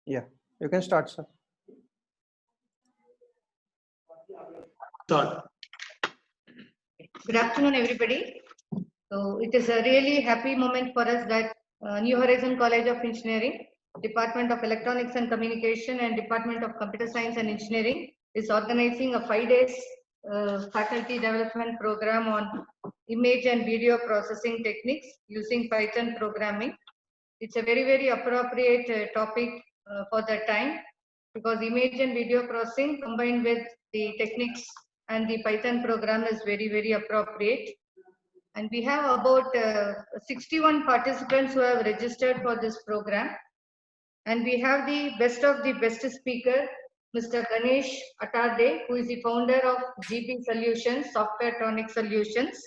Yeah, you can start, sir. Start. Good afternoon, everybody. So it is a really happy moment for us that New Horizon College of Engineering, Department of Electronics and Communication, and Department of Computer Science and Engineering is organizing a 5 days faculty development program on image and video processing techniques using Python programming. It's a very appropriate topic for the time, because image and video processing combined with the techniques and the Python program is very appropriate. And we have about 61 participants who have registered for this program. And we have the best of the best speaker, Mr. Ganesh Attarde, who is the founder of GB Solutions, Software Tronic Solutions.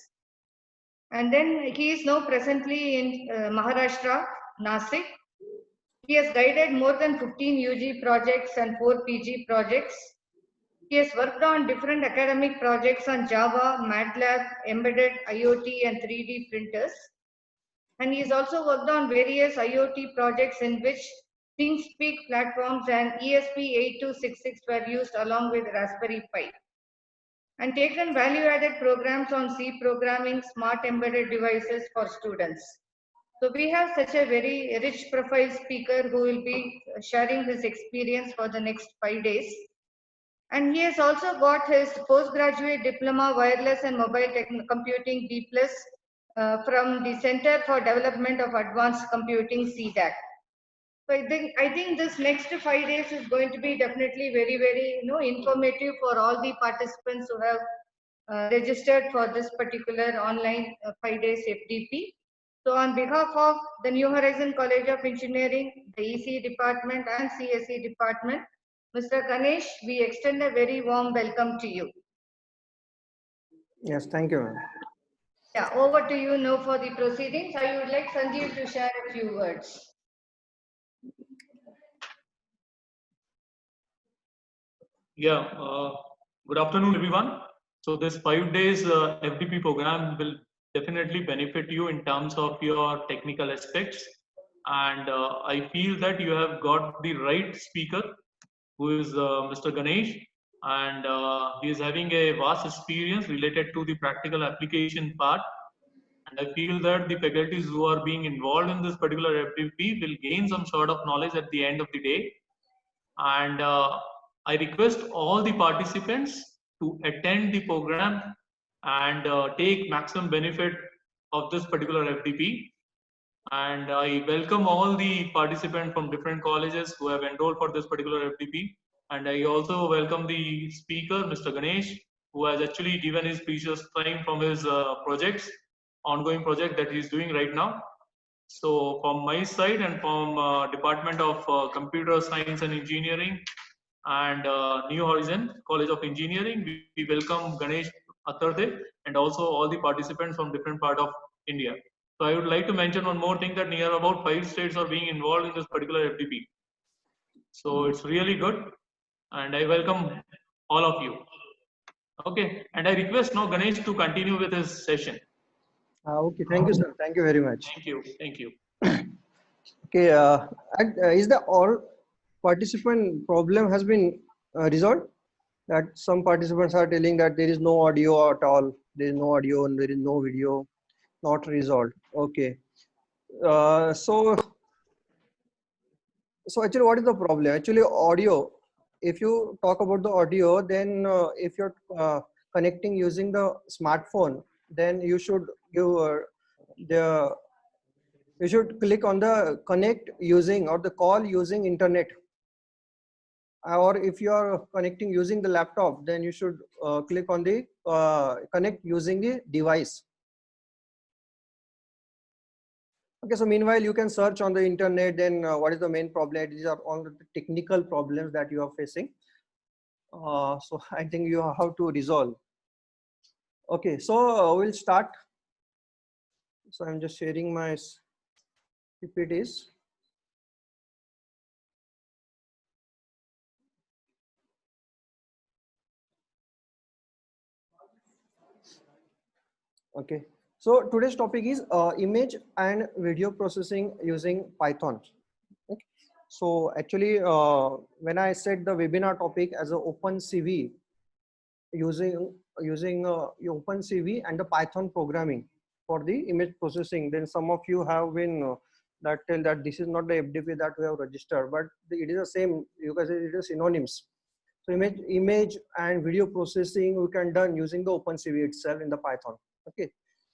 And then he is now presently in Maharashtra, Nasik. He has guided more than 15 UG projects and 4 PG projects. He has worked on different academic projects on Java, MATLAB, embedded IoT and 3D printers. And he has also worked on various IoT projects in which ThinkSpeak platforms and ESP8266 were used along with Raspberry Pi. And taken value-added programs on C programming, smart embedded devices for students. So we have such a very rich profile speaker who will be sharing his experience for the next 5 days. And he has also got his postgraduate diploma wireless and mobile computing D+ from the Center for Development of Advanced Computing, CDAC. So I think this next 5 days is going to be definitely very informative for all the participants who have registered for this particular online 5 days FDP. So on behalf of the New Horizon College of Engineering, the EC department and CSE department, Mr. Ganesh, we extend a very warm welcome to you. Yes, thank you, ma'am. Yeah, over to you now for the proceedings. I would like Sanjeev to share a few words. Yeah, good afternoon, everyone. So this 5 days FDP program will definitely benefit you in terms of your technical aspects. And I feel that you have got the right speaker, who is Mr. Ganesh. And he is having a vast experience related to the practical application part. And I feel that the faculties who are being involved in this particular FDP will gain some sort of knowledge at the end of the day. And I request all the participants to attend the program and take maximum benefit of this particular FDP. And I welcome all the participants from different colleges who have enrolled for this particular FDP. And I also welcome the speaker, Mr. Ganesh, who has actually given his precious time from his ongoing project that he is doing right now. So from my side and from Department of Computer Science and Engineering and New Horizon College of Engineering, we welcome Ganesh Attarde and also all the participants from different part of India. So I would like to mention one more thing, that near about 5 states are being involved in this particular FDP. So it's really good, and I welcome all of you. Okay, and I request now Ganesh to continue with his session. Okay, thank you, sir. Thank you very much. Thank you. Thank you. Okay, is the all participant problem has been resolved? That some participants are telling that there is no audio at all. There is no audio and there is no video. Not resolved. Okay. So actually, what is the problem? Actually, audio. If you talk about the audio, then if you're connecting using the smartphone, then you should give you should click on the connect using or the call using internet. Or if you are connecting using the laptop, then you should click on the connect using the device. Okay, so meanwhile you can search on the internet, then what is the main problem? These are all the technical problems that you are facing. So I think you have to resolve. Okay, so we'll start. So I'm just sharing my PPTs. Okay, so today's topic is image and video processing using Python. Okay. So actually, when I set the webinar topic as an open CV, using open CV and the Python programming for the image processing, then some of you have been that tell that this is not the FDP that we have registered, but it is the same. You guys, it is synonyms. So image and video processing we can done using the OpenCV itself in the Python. Okay,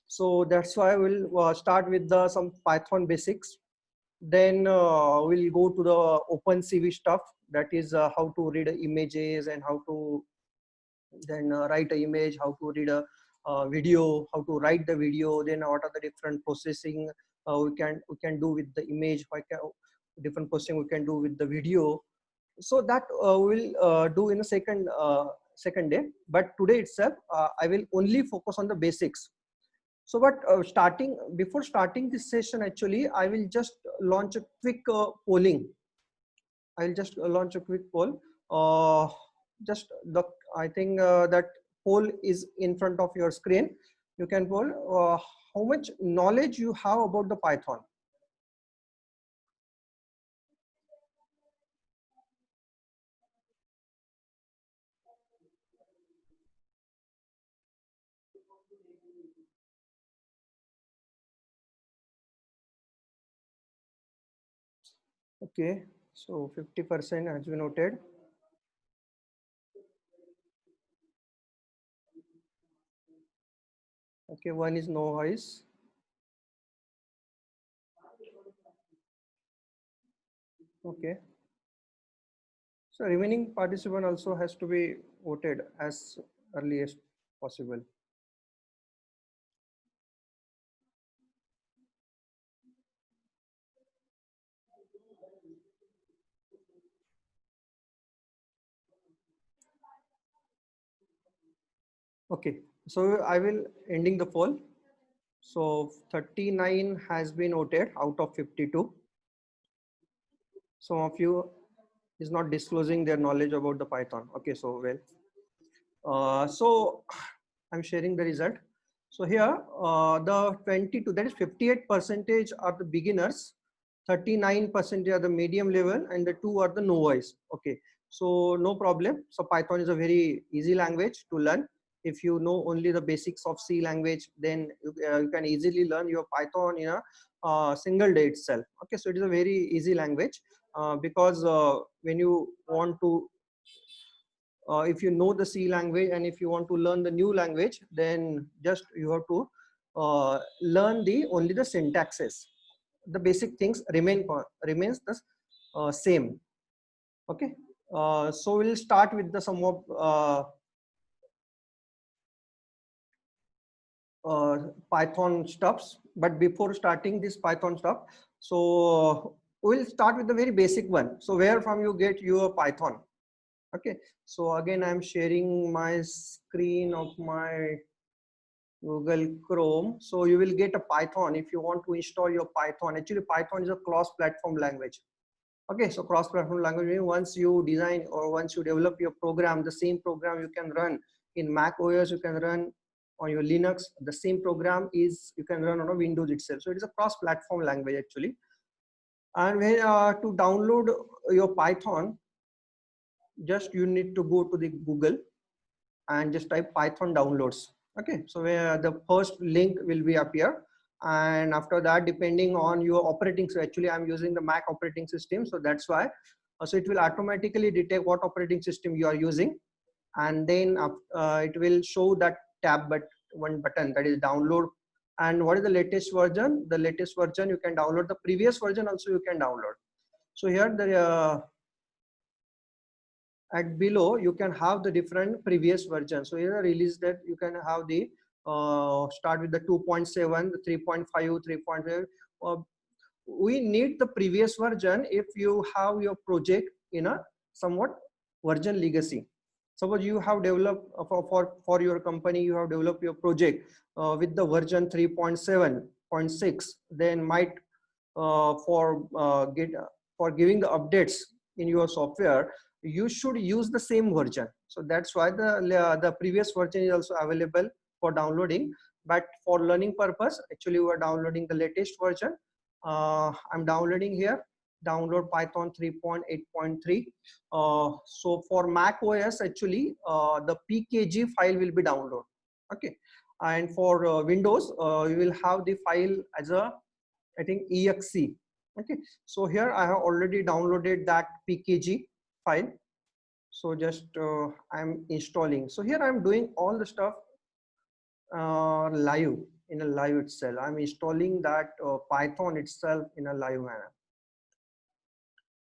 so that's why we'll start with the some Python basics. Then we'll go to the OpenCV stuff, that is how to read images and how to then write an image, how to read a video, how to write the video, then what are the different processing we can do with the image, different processing we can do with the video. So that we'll do in a second day, but today itself I will only focus on the basics. So but before starting this session, actually I will just launch a quick polling. I'll just launch a quick poll. Just the I think that poll is in front of your screen. You can poll how much knowledge you have about the Python. Okay, so 50% has been noted. Okay, one is no voice. Okay. So remaining participant also has to be voted as early as possible. Okay, so I will ending the poll. So 39 has been voted out of 52. Some of you is not disclosing their knowledge about the Python. Okay, so well. So I'm sharing the result. So here the 22, that is 58% are the beginners, 39% are the medium level, and the 2 are the novice. Okay, so no problem. So Python is a very easy language to learn. If you know only the basics of C language, then you can easily learn your Python in a single day itself. Okay, so it is a very easy language because when you want to if you know the C language and if you want to learn the new language, then just you have to learn only the syntaxes. The basic things remains the same. Okay, so we'll start with the some of Python stuffs. But before starting this Python stuff, so we'll start with the very basic one. So where from you get your Python? Okay, so again I'm sharing my screen of my Google Chrome. So you will get a Python if you want to install your Python. Actually Python is a cross-platform language. Okay, so cross-platform language means once you design or once you develop your program, the same program you can run in Mac OS, you can run on your Linux. The same program is you can run on a Windows itself. So it is a cross-platform language actually. And when to download your Python, just you need to go to the Google and just type Python downloads. Okay, so where the first link will be appear, and after that, depending on your operating, so actually I'm using the Mac operating system, so that's why. So it will automatically detect what operating system you are using, and then it will show that tab, but one button, that is download. And what is the latest version? The latest version you can download. The previous version also you can download. So here the at below you can have the different previous versions. So here release that you can have the start with the 2.7, 3.5, 3.5. We need the previous version if you have your project in a somewhat version legacy. Suppose you have developed for your company, you have developed your project with the version 3.7.6, then might for giving the updates in your software, you should use the same version. So that's why the previous version is also available for downloading. But for learning purpose, actually we are downloading the latest version. I'm downloading here. download Python 3.8.3. So for Mac OS, actually, the PKG file will be downloaded. Okay, and for Windows, you will have the file as a, I think, exe. Okay, so here I have already downloaded that PKG file. So just I'm installing. So here I'm doing all the stuff live, in a live itself. I'm installing that Python itself in a live manner.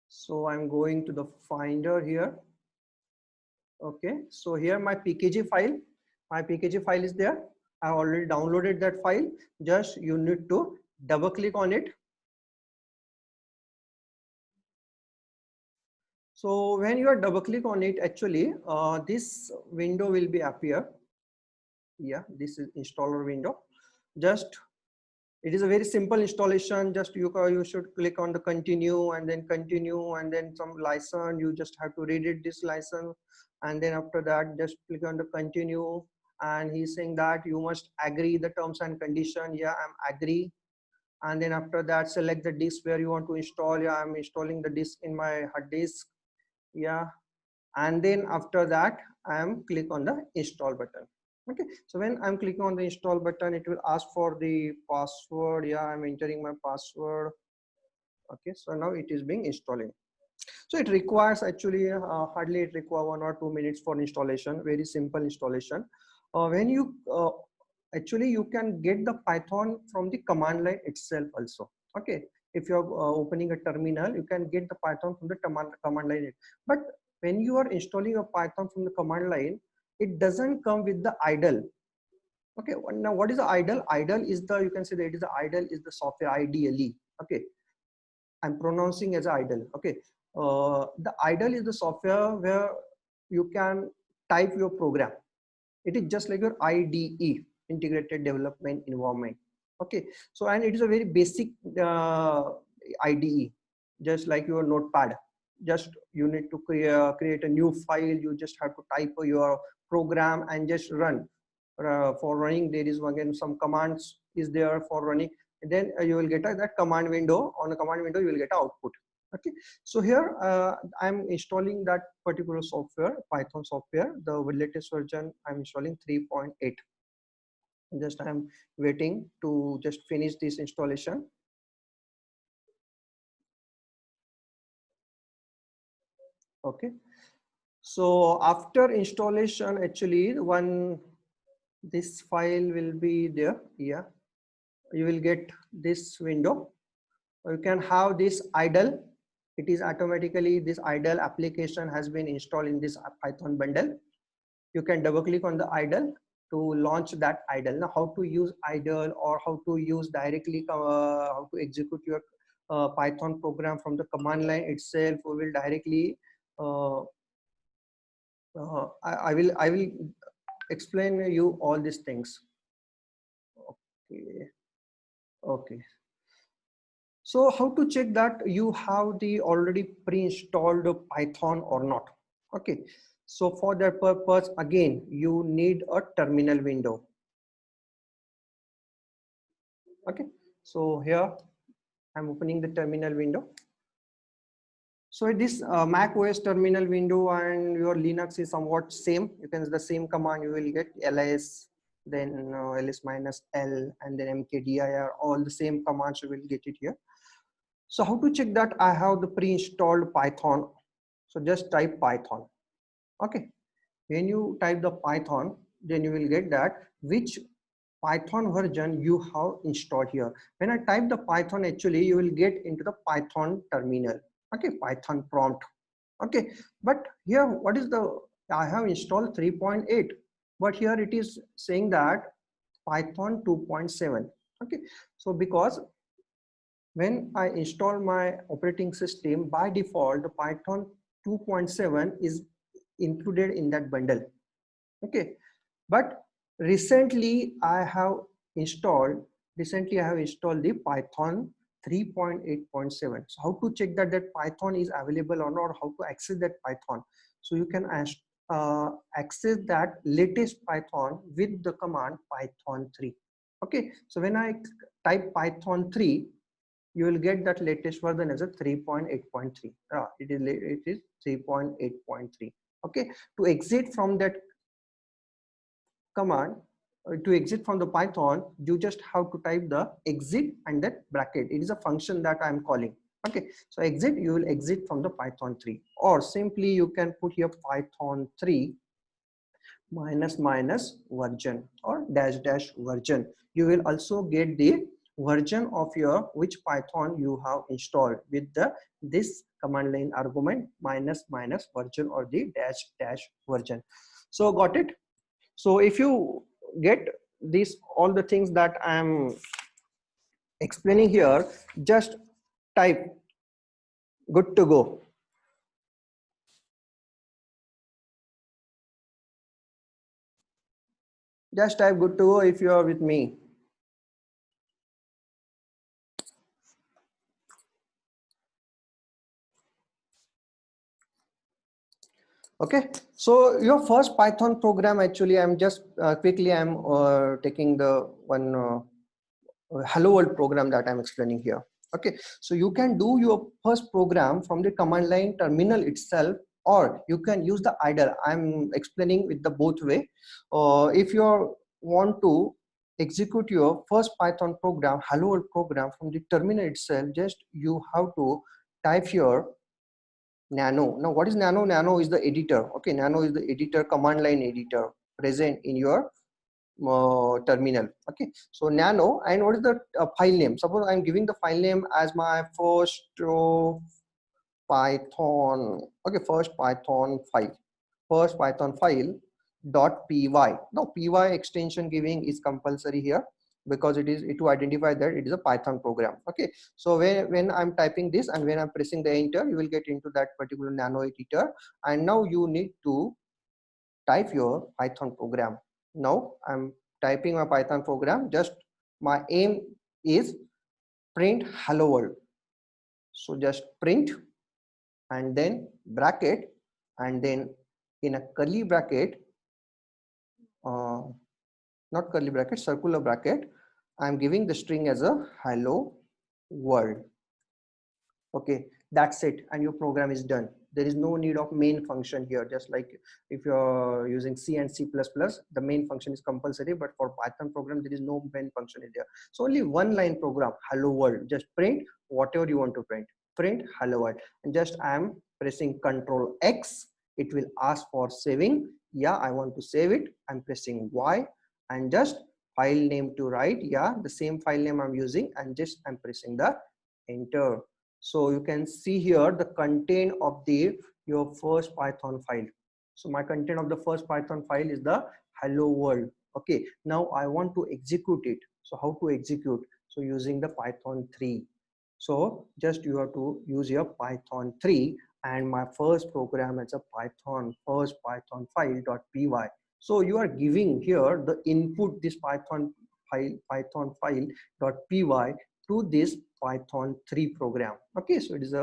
So I'm going to the Finder here. Okay, so here my PKG file is there. I already downloaded that file. Just you need to double click on it. So when you are double click on it, actually this window will be appear. Yeah, this is installer window. Just it is a very simple installation. Just you should click on the continue and then some license. You just have to read it, this license, and then after that just click on the continue, and he's saying that you must agree the terms and condition. Yeah, I'm agree. And then after that select the disk where you want to install. Yeah, I'm installing the disk in my hard disk. Yeah, and then after that I am click on the install button. Okay, so when I'm clicking on the install button, it will ask for the password. Yeah, I'm entering my password. Okay, so now it is being installing. So it requires actually hardly it require 1 or 2 minutes for installation. Very simple installation. When you actually you can get the Python from the command line itself also. Okay, if you're opening a terminal, you can get the Python from the command line. But when you are installing a Python from the command line, it doesn't come with the idle. Okay, now what is the idle? Idle is the, you can say that it is the idle is the software IDLE. Okay, I'm pronouncing as idle. Okay, the idle is the software where you can type your program. It is just like your IDE, integrated development environment. Okay, so and it is a very basic IDE, just like your notepad. Just you need to create a new file. You just have to type your program and just run. For running, there is again some commands is there for running. And then you will get that command window. On the command window, you will get output. Okay, so here I'm installing that particular software, Python software. The latest version I'm installing 3.8. Just I'm waiting to just finish this installation. Okay, so after installation, actually this file will be there. Yeah, you will get this window. You can have this idle. It is automatically this idle application has been installed in this Python bundle. You can double click on the idle to launch that idle. Now how to use idle or how to use directly how to execute your Python program from the command line itself. We will directly I will explain you all these things. Okay. Okay. So how to check that you have the already pre-installed Python or not? Okay. So for that purpose, again, you need a terminal window. Okay. So here I'm opening the terminal window. So this Mac OS terminal window and your Linux is somewhat same. You can use the same command. You will get ls, then ls-l, and then mkdir. All the same commands you will get it here. So how to check that I have the pre-installed Python? So just type Python. Okay. When you type the Python, then you will get that which Python version you have installed here. When I type the Python, actually you will get into the Python terminal. Okay, Python prompt. Okay, but here what is the, I have installed 3.8, but here it is saying that Python 2.7. Okay, so because when I install my operating system, by default the Python 2.7 is included in that bundle. Okay, but recently I have installed the Python 3.8.7. So how to check that Python is available or not, how to access that Python? So you can access that latest Python with the command Python 3. Okay, so when I type Python 3, you will get that latest version as a 3.8.3. It is 3.8.3. Okay, to exit from that command, to exit from the Python, you just have to type the exit and that bracket. It is a function that I am calling. Okay, so exit, you will exit from the Python 3, or simply you can put here Python 3 minus minus version or dash dash version. You will also get the version of your which Python you have installed with the this command line argument minus minus version or the dash dash version. So got it? So if you get these all the things that I am explaining here, just type good to go. Just type good to go if you are with me. Okay, so your first Python program, actually I'm just quickly I'm taking the one hello world program that I'm explaining here. Okay, so you can do your first program from the command line terminal itself, or you can use the idle. I'm explaining with the both way. If you want to execute your first Python program, hello world program from the terminal itself, just you have to type here nano. Now what is nano? Nano is the editor. Okay, nano is the editor, command line editor present in your terminal. Okay, so nano, and what is the file name? Suppose I'm giving the file name as my first Python. Okay, first Python file .py. Now py extension giving is compulsory here, because it is to identify that it is a Python program. Okay, so when I'm typing this and when I'm pressing the enter, you will get into that particular nano editor, and now you need to type your Python program. Now I'm typing my Python program. Just my aim is print hello world. So just print and then bracket, and then in a curly bracket, not curly bracket, circular bracket, I'm giving the string as a hello world. Okay, that's it, and your program is done. There is no need of main function here. Just like if you're using C and C++, the main function is compulsory, but for Python program there is no main function in there. So only one line program, hello world. Just print whatever you want to print hello world, and just I'm pressing Control X. It will ask for saving. Yeah, I want to save it. I'm pressing Y, and just file name to write. Yeah, the same file name I'm using, and just I'm pressing the enter. So you can see here the content of your first Python file. So my content of the first Python file is the hello world. Okay, now I want to execute it. So how to execute? So using the Python 3. So just you have to use your Python 3, and my first program is a first Python file.py. So you are giving here the input, this Python file.py to this Python 3 program. Okay, so it is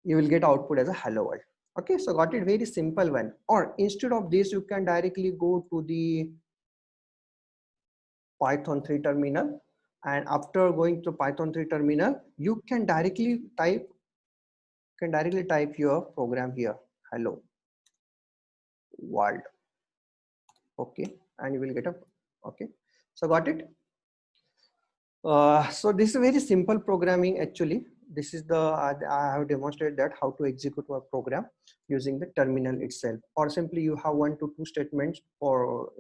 you will get output as a hello world. Okay, so got it, very simple one. Or instead of this, you can directly go to the Python 3 terminal, and after going to Python 3 terminal, you can directly type your program here, hello world. Okay, and you will get a, okay, so got it. So this is very simple programming. Actually, this is the I have demonstrated that how to execute a program using the terminal itself, or simply you have 1 to 2 statements for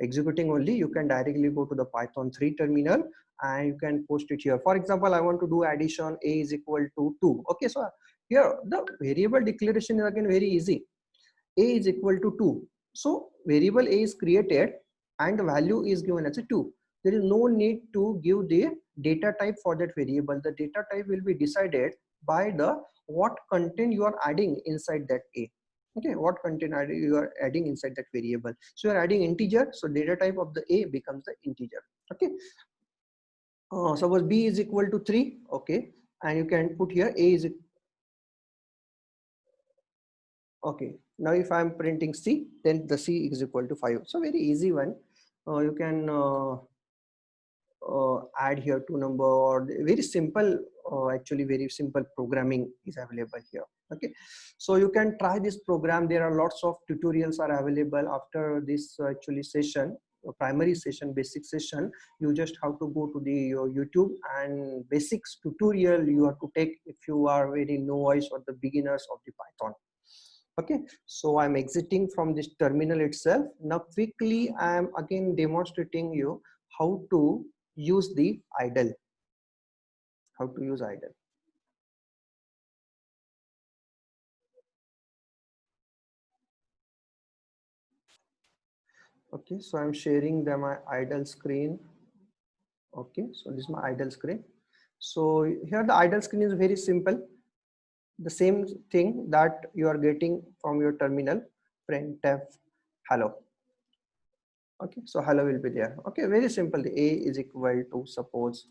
executing only. You can directly go to the Python 3 terminal and you can post it here. For example, I want to do addition, a is equal to 2. Okay, so here the variable declaration is again very easy. A is equal to 2. So variable a is created and the value is given as a 2. There is no need to give the data type for that variable. The data type will be decided by the what content you are adding inside that a. Okay, what content you are adding inside that variable. So you are adding integer, so data type of the a becomes the integer. Okay, suppose b is equal to 3. Okay, and you can put here a is okay. Now if I'm printing C, then the C is equal to 5. So very easy one. You can add here to number, or very simple, actually very simple programming is available here. Okay, so you can try this program. There are lots of tutorials are available after this actually session, primary session, basic session. You just have to go to the YouTube and basics tutorial you have to take if you are very novice or the beginners of the Python. Okay, so I'm exiting from this terminal itself. Now quickly I am again demonstrating you how to use the idle. How to use idle. Okay, so I'm sharing my idle screen. Okay, so this is my idle screen. So here the idle screen is very simple. The same thing that you are getting from your terminal, printf hello. Okay, so hello will be there. Okay, very simple. The A is equal to suppose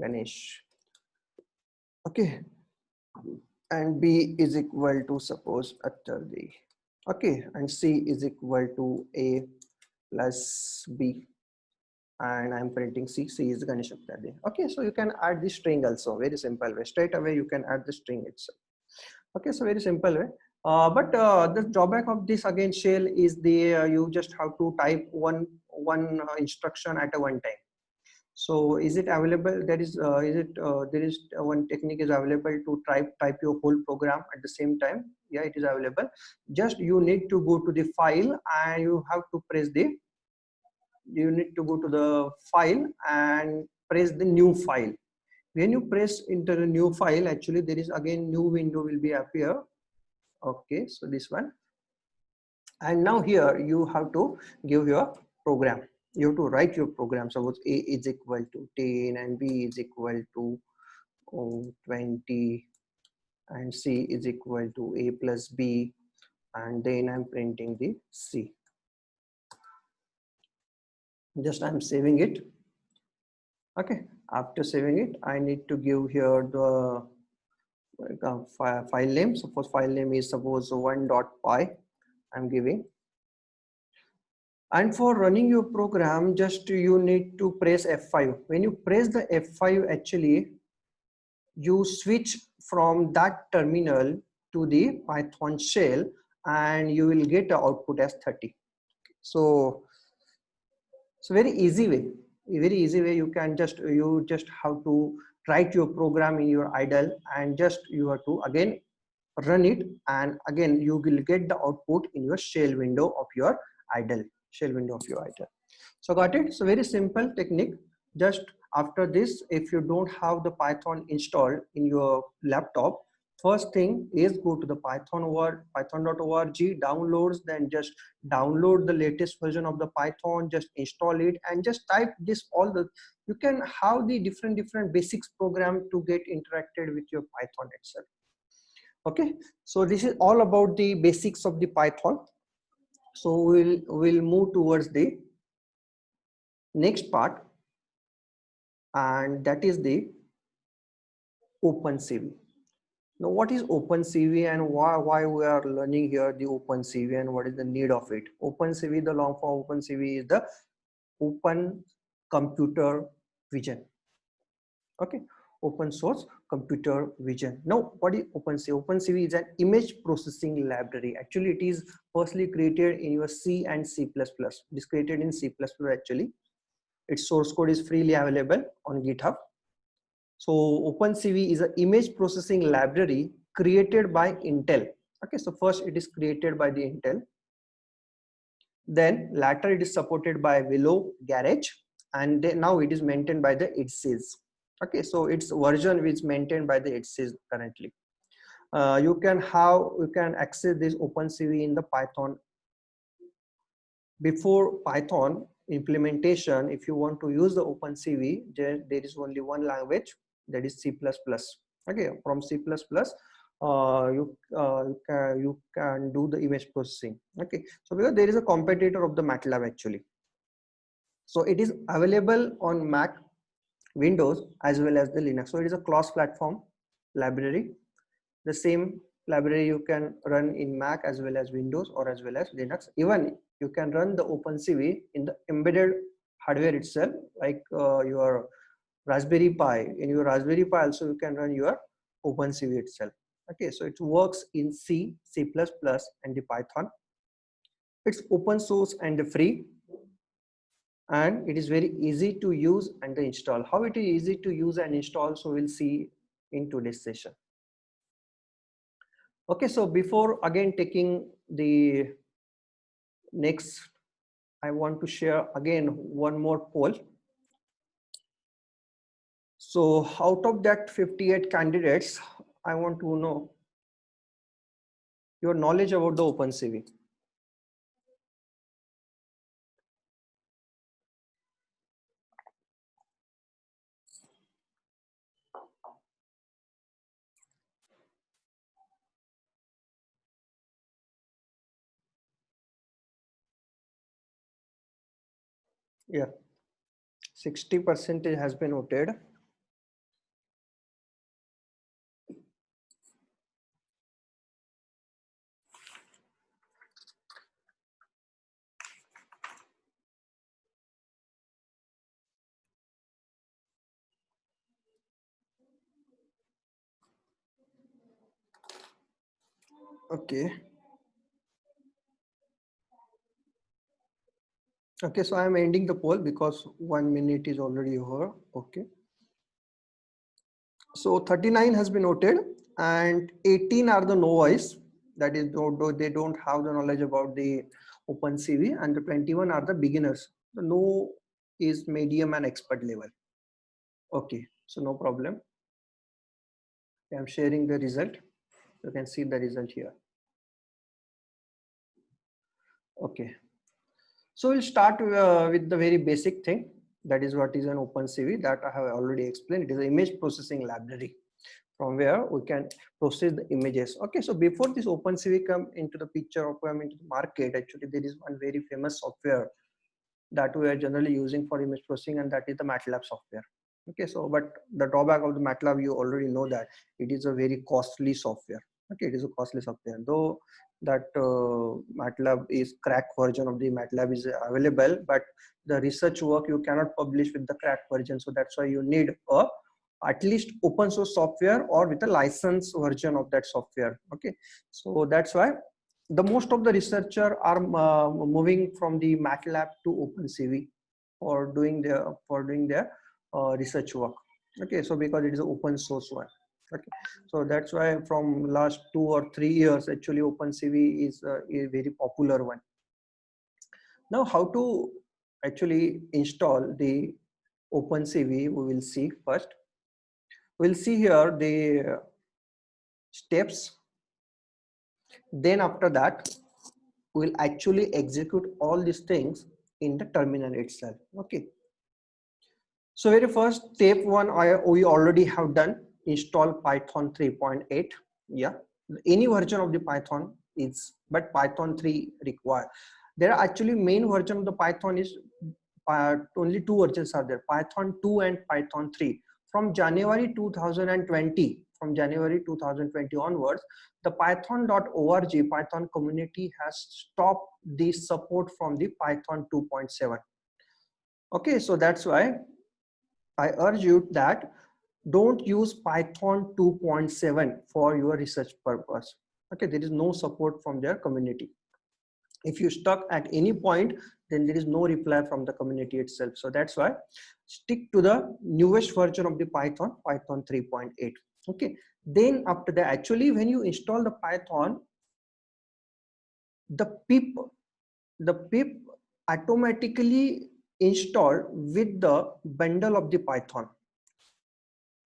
Ganesh. Okay, and B is equal to suppose Attardi. Okay, and C is equal to A plus B, and I'm printing C. C is Ganesh Attardi. Okay, so you can add the string also. Very simple way. Straight away you can add the string itself. Okay, so very simple way. But the drawback of this again shell is the you just have to type one instruction at a one time. So is it available? There is one technique is available to type your whole program at the same time. Yeah, it is available. Just you need to go to the file and you have to press the. You need to go to the file and press the new file. When you press into the new file, actually there is again new window will be appear. Okay, so this one, and now here you have to give your program. You have to write your program. Suppose A is equal to 10 and B is equal to 20 and C is equal to A plus B, and then I'm printing the C. Just I'm saving it. Okay, after saving it, I need to give here the file name. Suppose file name is suppose 1.py. I'm giving. And for running your program, just you need to press F5. When you press the F5, actually you switch from that terminal to the Python shell and you will get the output as 30. So it's a very easy way. A very easy way. You just have to write your program in your idle and just you have to again run it, and again you will get the output in your shell window of your idle. Shell window of your idle. So got it? So very simple technique. Just after this, if you don't have the Python installed in your laptop, first thing is go to the python.org, downloads, then just download the latest version of the Python, just install it and just type this all the, you can have the different basics program to get interacted with your Python itself. Okay, so this is all about the basics of the Python. So we'll move towards the next part, and that is the OpenCV. Now what is OpenCV and why we are learning here the OpenCV and what is the need of it? OpenCV, the long form OpenCV is the Open Computer Vision. Okay, open source computer vision. Now what is OpenCV? OpenCV is an image processing library. Actually it is firstly created in your C and C++. It is created in C++ actually. Its source code is freely available on GitHub. So OpenCV is an image processing library created by Intel. Okay, so first it is created by the Intel. Then later it is supported by Willow Garage, and then now it is maintained by the ITSYS. Okay, so its version is maintained by the ITSYS currently. You can access this OpenCV in the Python. Before Python implementation, if you want to use the OpenCV, there is only one language, that is C++. Okay, from C++, you can do the image processing. Okay, so because there is a competitor of the MATLAB actually. So it is available on Mac, Windows as well as the Linux. So it is a cross-platform library. The same library you can run in Mac as well as Windows or as well as Linux. Even you can run the OpenCV in the embedded hardware itself, like your Raspberry Pi. In your Raspberry Pi also you can run your OpenCV itself. Okay, so it works in C, C++, and the Python. It's open source and free, and it is very easy to use and install. How it is easy to use and install, so we'll see in today's session. Okay, so before again taking the next, I want to share again one more poll. So out of that 58 candidates, I want to know your knowledge about the OpenCV. Yeah, 60% has been voted. Okay. Okay, so I'm ending the poll because 1 minute is already over. Okay. So 39 has been noted and 18 are the novice. That is, they don't have the knowledge about the OpenCV, and the 21 are the beginners. The no is medium and expert level. Okay, so no problem. I'm sharing the result. You can see the result here. Okay. So we'll start with the very basic thing. That is what is an OpenCV, that I have already explained. It is an image processing library from where we can process the images. Okay, so before this OpenCV come into the picture or come into the market, actually there is one very famous software that we are generally using for image processing, and that is the MATLAB software. Okay, so but the drawback of the MATLAB, you already know that it is a very costly software. Okay, it is a costly software, though that MATLAB is crack version of the MATLAB is available, but the research work you cannot publish with the crack version. So that's why you need a at least open source software or with a license version of that software. Okay, so that's why the most of the researcher are moving from the MATLAB to OpenCV for doing their research work. Okay, so because it is an open source one. Okay, so that's why from last 2 or 3 years actually OpenCV is a very popular one. Now how to actually install the OpenCV, we will see first. We'll see here the steps. Then after that we'll actually execute all these things in the terminal itself. Okay, so very first step one we already have done, install Python 3.8. yeah, any version of the Python is, but Python 3 required. There are actually main version of the Python is only 2 versions are there, Python 2 and Python 3. From January 2020 onwards, the python.org Python community has stopped the support from the Python 2.7. okay, so that's why I urge you that don't use Python 2.7 for your research purpose. Okay, there is no support from their community. If you stuck at any point, then there is no reply from the community itself. So that's why stick to the newest version of the Python 3.8. okay, then after that, actually when you install the Python, the pip automatically installed with the bundle of the Python.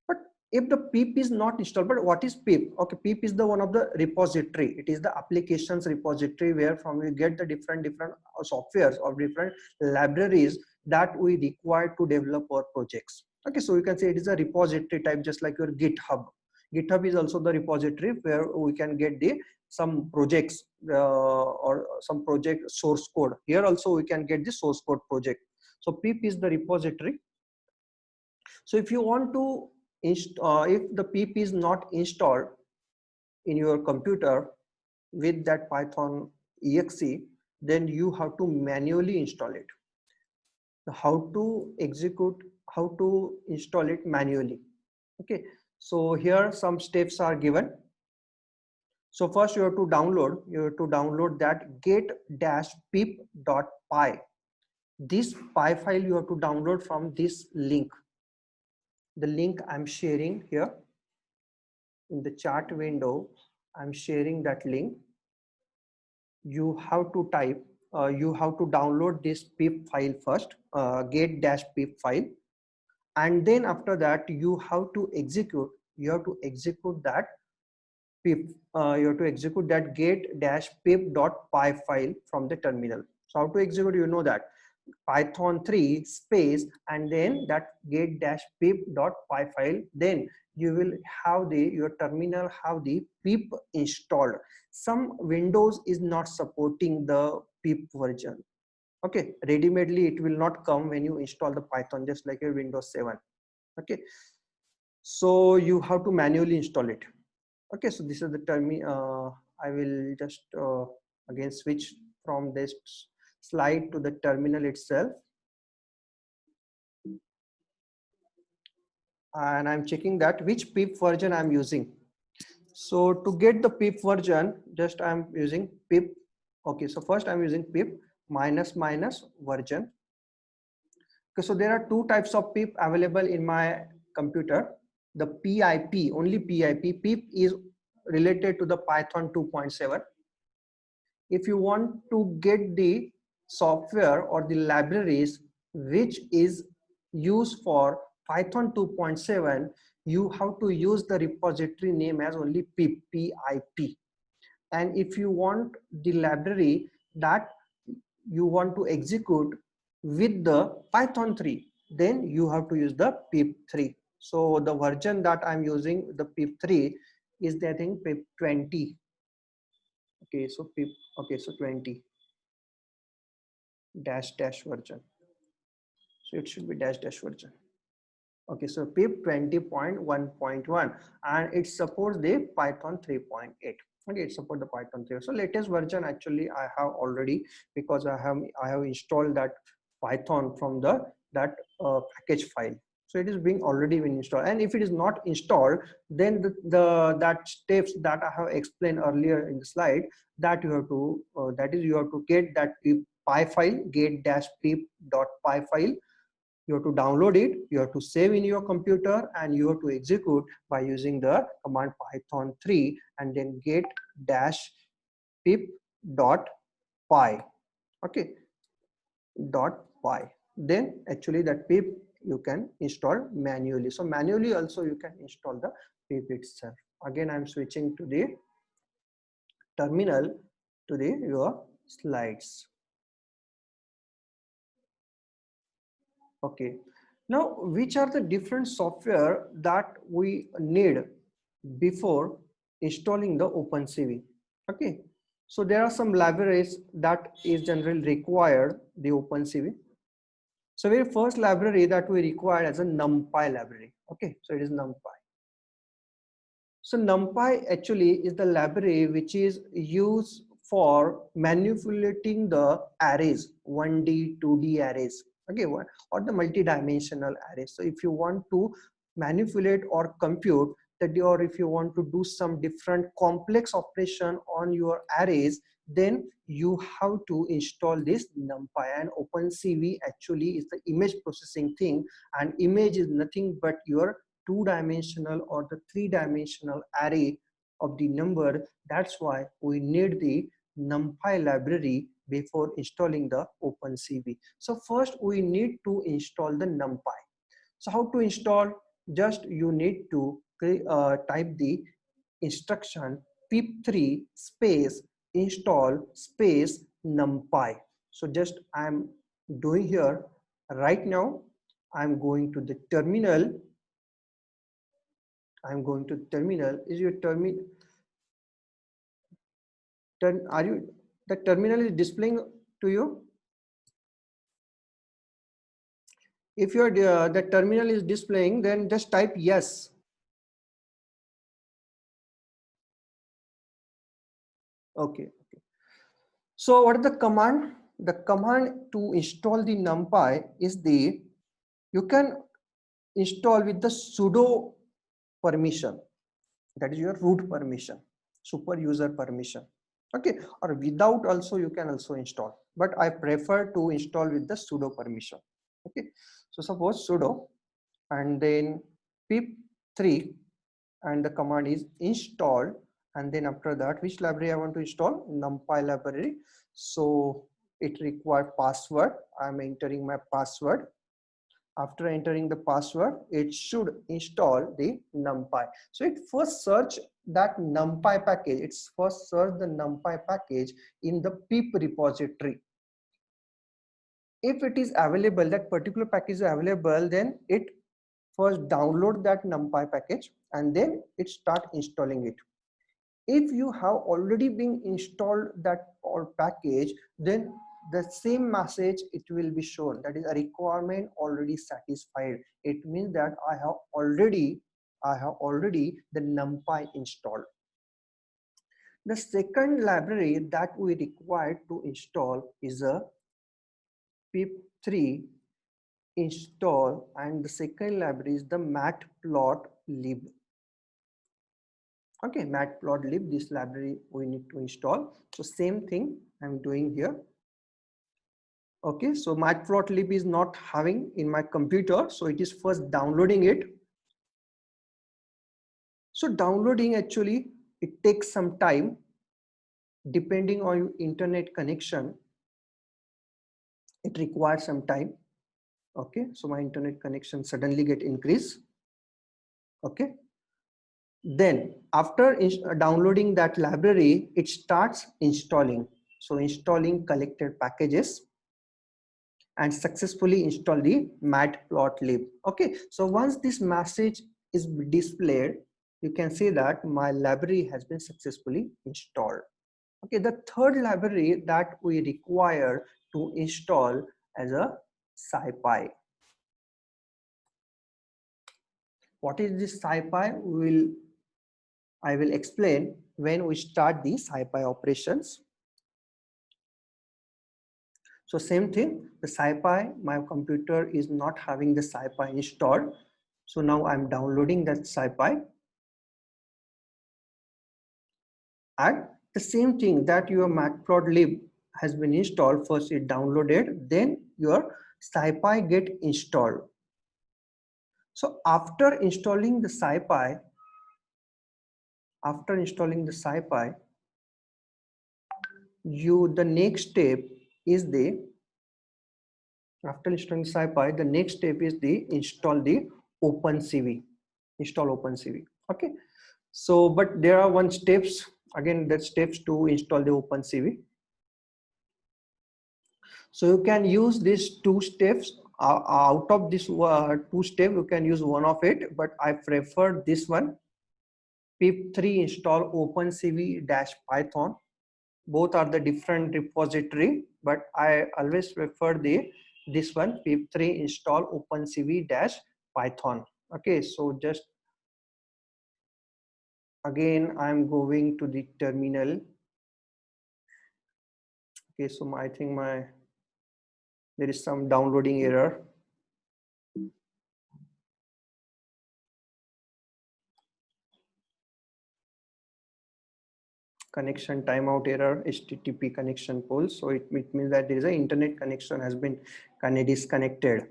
But if the pip is not installed, but what is pip? Okay, pip is the one of the repository. It is the applications repository where from we get the different softwares or different libraries that we require to develop our projects. Okay, so you can say it is a repository type, just like your GitHub. GitHub is also the repository where we can get some projects or some project source code. Here also we can get the source code project. So pip is the repository. So if you want to if the pip is not installed in your computer with that Python exe, then you have to manually install it. how to execute, how to install it manually. Okay, so here some steps are given. So first you have to download that get-pip.py. This py file you have to download from this link. The link I'm sharing here in the chat window, I'm sharing that link. You have to type, you have to download this pip file first, get-pip file, and then after that you have to execute that pip, you have to execute that get-pip.py file from the terminal. So how to execute, you know that python 3 space and then that get-pip.py file, then you will have your terminal have the pip installed. Some windows is not supporting the pip version. Okay, ready-madely it will not come when you install the Python, just like your Windows 7. Okay, so you have to manually install it. Okay, so this is the terminal. I will just again switch from this slide to the terminal itself, and I'm checking that which pip version I'm using. So to get the pip version, just I'm using pip. Okay, so first I'm using pip --version. Okay, so there are two types of pip available in my computer. The PIP, only PIP. Pip is related to the Python 2.7. If you want to get the software or the libraries which is used for Python 2.7, you have to use the repository name as only pip, PIP. And if you want the library that you want to execute with the Python 3, then you have to use the pip3. So the version that I'm using, the pip3, is the, I think, pip 20. Okay, so pip, okay, so 20 dash version. So it should be dash version. Okay, so pip 20.1.1, and it supports the Python 3.8. Okay, it supports the Python 3. So latest version actually I have already, because I have installed that Python from that package file. So it is being already been installed, and if it is not installed, then that steps that I have explained earlier in the slide, that you have to you have to get that py file, get-pip.py file. You have to download it, you have to save in your computer, and you have to execute by using the command python 3 and then get-pip.py. Okay, .py. Then actually that pip you can install manually. So manually also you can install the pip itself. Again, I'm switching to the terminal, to your slides. Okay, now which are the different software that we need before installing the OpenCV? Okay, so there are some libraries that is generally required the OpenCV. So very first library that we require as a NumPy library. Okay, so it is NumPy. So NumPy actually is the library which is used for manipulating the arrays, 1D, 2D arrays. Okay, or the multi-dimensional arrays. So if you want to manipulate or compute that, or if you want to do some different complex operation on your arrays, then you have to install this NumPy. And OpenCV actually is the image processing thing, and image is nothing but your two-dimensional or the three-dimensional array of the number. That's why we need the NumPy library before installing the OpenCV. So first we need to install the NumPy. So how to install? Just you need to type the instruction pip3 space install space NumPy. So just I'm doing here right now. I'm going to the terminal. I'm going to terminal. Is your terminal? Are you? The terminal is displaying to you? If your the terminal is displaying, then just type yes. Okay. So what is the command the command to install the NumPy is the, you can install with the sudo permission, that is your root permission, super user permission. Okay, or without also you can also install, but I prefer to install with the sudo permission. Okay, so suppose sudo and then pip3 and the command is installed, and then after that which library I want to install? NumPy library. So it requires password. I'm entering my password. After entering the password, it should install the NumPy. So it first search that NumPy package. It's first search the NumPy package in the pip repository. If it is available, that particular package is available, then it first download that NumPy package and then it start installing it. If you have already been installed that or package, then the same message it will be shown, that is a requirement already satisfied. It means that I have already the NumPy installed. The second library that we require to install is a pip3 install, and the second library is the matplotlib. Okay, matplotlib, this library we need to install. So same thing I'm doing here. Okay, so matplotlib is not having in my computer, so it is first downloading it. So downloading, actually it takes some time depending on your internet connection. It requires some time. Okay, so my internet connection suddenly get increased. Okay, then after downloading that library, it starts installing. So installing collected packages and successfully install the matplotlib. Okay, so once this message is displayed, you can see that my library has been successfully installed. Okay, the third library that we require to install as a SciPy. What is this SciPy? I will explain when we start the SciPy operations. So same thing, the SciPy, my computer is not having the SciPy installed. So now I'm downloading that SciPy. And the same thing, that your matplotlib has been installed, first it downloaded, then your SciPy get installed. So after installing the SciPy, the next step is the, after installing SciPy, the next step is the install the OpenCV. Install OpenCV. Okay. So, but there are one steps, again, that steps to install the OpenCV. So you can use these two steps. Out of this two steps, you can use one of it, but I prefer this one. pip3 install OpenCV-Python. Both are the different repository, but I always prefer this one, pip3 install OpenCV-Python. Okay, so just again I'm going to the terminal. Okay, so I think there is some downloading error. Connection timeout error, HTTP connection pulse. So it means that there is an internet connection has been disconnected.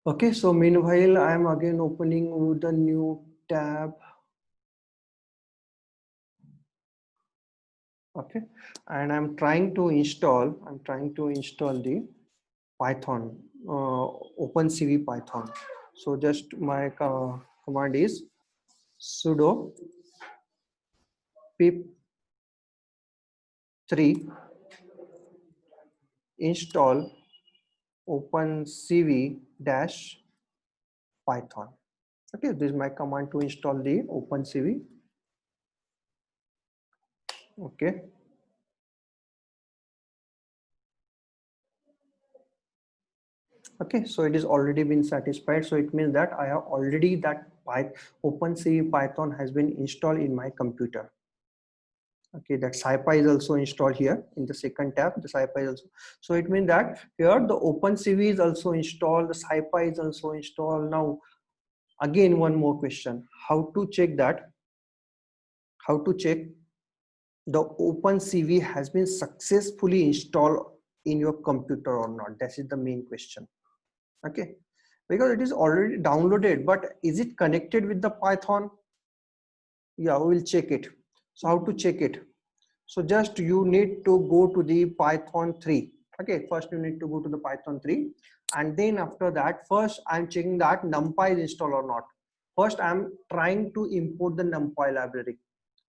Okay, so meanwhile, I am again opening with a new tab. Okay, and I'm trying to install the Python, OpenCV Python. So just my command is sudo pip3 install OpenCV-Python. Okay, this is my command to install the OpenCV. Okay. Okay, so it is already been satisfied. So it means that I have already that OpenCV Python has been installed in my computer. Okay, that SciPy is also installed here in the second tab. The SciPy is also. So it means that here the OpenCV is also installed. The SciPy is also installed. Now, again, one more question: how to check that? How to check the OpenCV has been successfully installed in your computer or not? That is the main question. Okay, because it is already downloaded, but is it connected with the Python? Yeah, we will check it. So how to check it? So just you need to go to the Python 3. Okay, first you need to go to the Python 3, and then after that, first I'm checking that NumPy is installed or not. First I'm trying to import the NumPy library.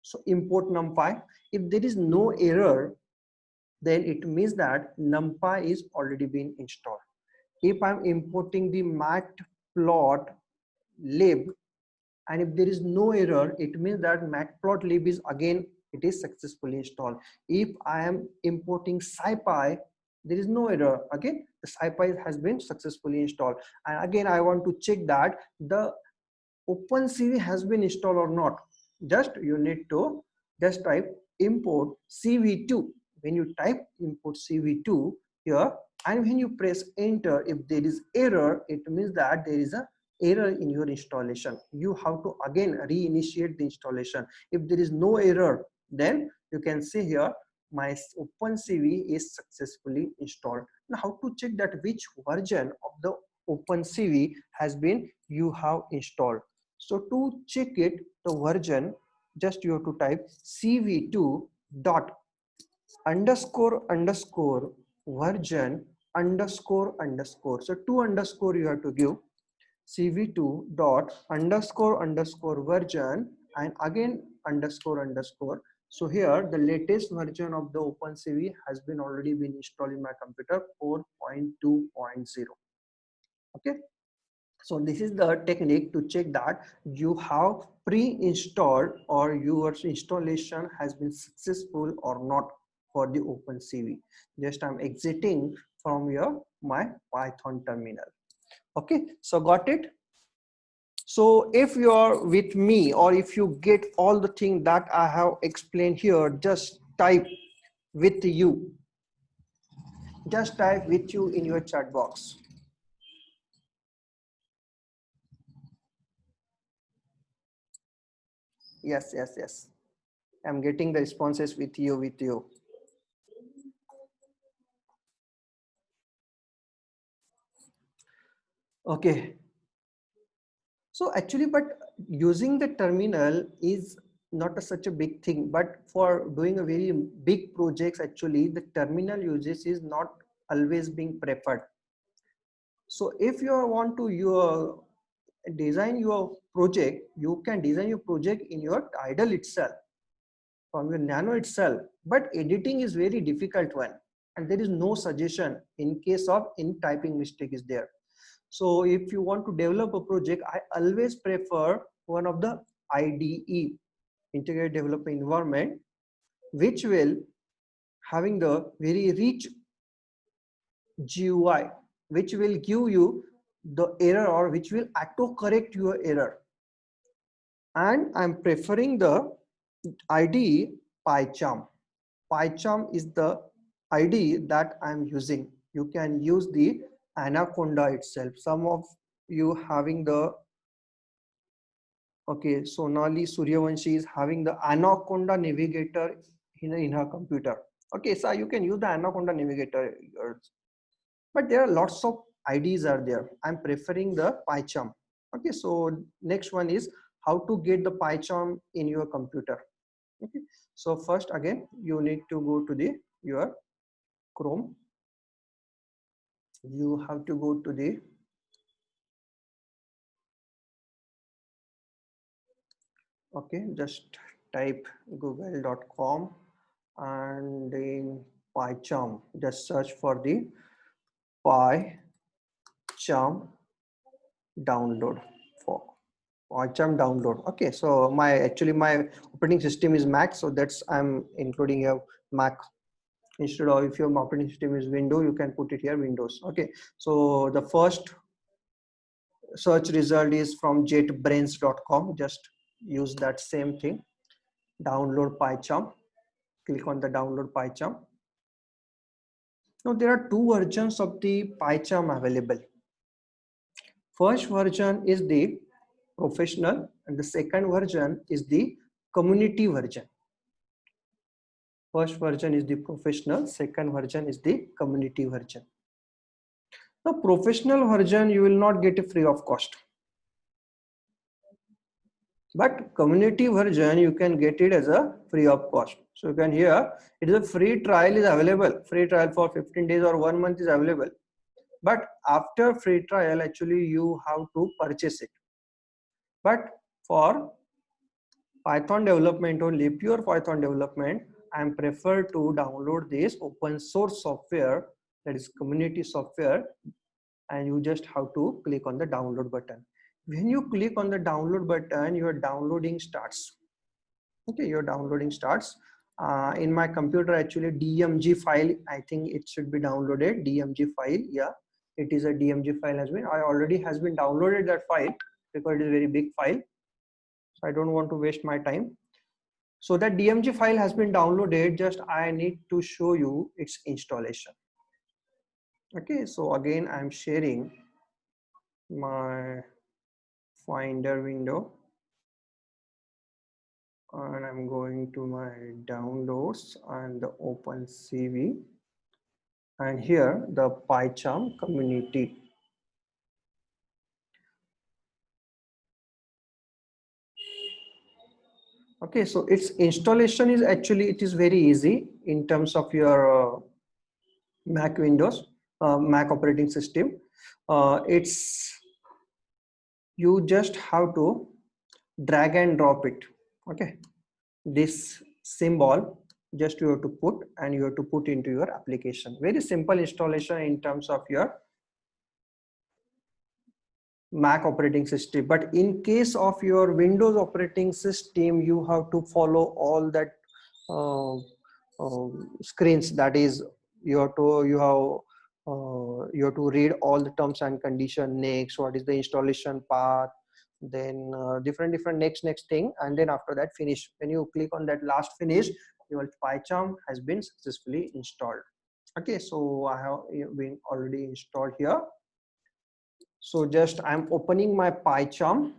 So import NumPy. If there is no error, then it means that NumPy is already been installed. If I'm importing the matplotlib, and if there is no error, it means that matplotlib is again, it is successfully installed. If I am importing SciPy, there is no error. Again, the SciPy has been successfully installed. And again, I want to check that the OpenCV has been installed or not. Just you need to just type import CV2. When you type import CV2 here, and when you press enter, if there is error, it means that there is a error in your installation. You have to again reinitiate the installation. If there is no error, then you can see here my OpenCV is successfully installed. Now how to check that which version of the OpenCV has been you have installed? So to check it, the version, just you have to type cv2 dot underscore underscore version underscore underscore. So two underscore you have to give cv2 dot underscore underscore version, and again underscore underscore. So here the latest version of the OpenCV has been already been installed in my computer, 4.2.0. Okay. So this is the technique to check that you have pre-installed or your installation has been successful or not for the OpenCV. Just I'm exiting from my Python terminal. Okay, so got it. So if you are with me, or if you get all the things that I have explained here, just type with you. Just type with you in your chat box. Yes, yes, yes. I'm getting the responses with you. Okay. So actually, but using the terminal is not such a big thing, but for doing a very big projects, actually the terminal usage is not always being preferred. So if you want to design your project, you can design your project in your Tidal itself, from your Nano itself, but editing is very difficult one, and there is no suggestion in case of in typing mistake is there. So if you want to develop a project, I always prefer one of the IDE, integrated development environment, which will having the very rich GUI, which will give you the error, or which will auto correct your error. And I'm preferring the IDE PyCharm. PyCharm is the IDE that I'm using. You can use the Anaconda itself. Some of you having the, okay, Sonali Suryavanshi is having the Anaconda navigator in her computer. Okay, so you can use the Anaconda navigator, but there are lots of IDs are there. I'm preferring the PyCharm. Okay, so next one is how to get the PyCharm in your computer. Okay, so first again you need to go to your Chrome. You have to go to the just type google.com and in PyCharm, just search for the PyCharm download for PyCharm download. Okay, so my operating system is Mac, so that's I'm including a Mac. Instead of, if your operating system is Windows, you can put it here Windows. Okay, so the first search result is from jetbrains.com. Just use that same thing. Download PyCharm. Click on the download PyCharm. Now there are two versions of the PyCharm available. First version is the professional and the second version is the community version. First version is the professional, second version is the community version. The professional version you will not get it free of cost, but community version you can get it as a free of cost. So you can hear it is a free trial is available. Free trial for 15 days or 1 month is available, but after free trial actually you have to purchase it. But for Python development, only pure Python development, I am prefer to download this open source software, that is community software, and you just have to click on the download button. When you click on the download button, your downloading starts. Okay, your downloading starts. In my computer, actually DMG file, I think it should be downloaded. DMG file, yeah, it is a DMG file has been. I already has been downloaded that file because it is a very big file. So I don't want to waste my time. So that DMG file has been downloaded. Just I need to show you its installation. Okay, so again I'm sharing my Finder window and I'm going to my downloads and the OpenCV, and here the PyCharm community. Okay, so its installation is actually, it is very easy in terms of your Mac Windows, Mac operating system. It's, you just have to drag and drop it. Okay, this symbol just you have to put and you have to put into your application. Very simple installation in terms of your Mac operating system, but in case of your Windows operating system, you have to follow all that screens. That is, you have to read all the terms and condition. Next, what is the installation path, then different next thing, and then after that finish. When you click on that last finish, your PyCharm has been successfully installed. Okay, so I have been already installed here. So just I'm opening my PyCharm.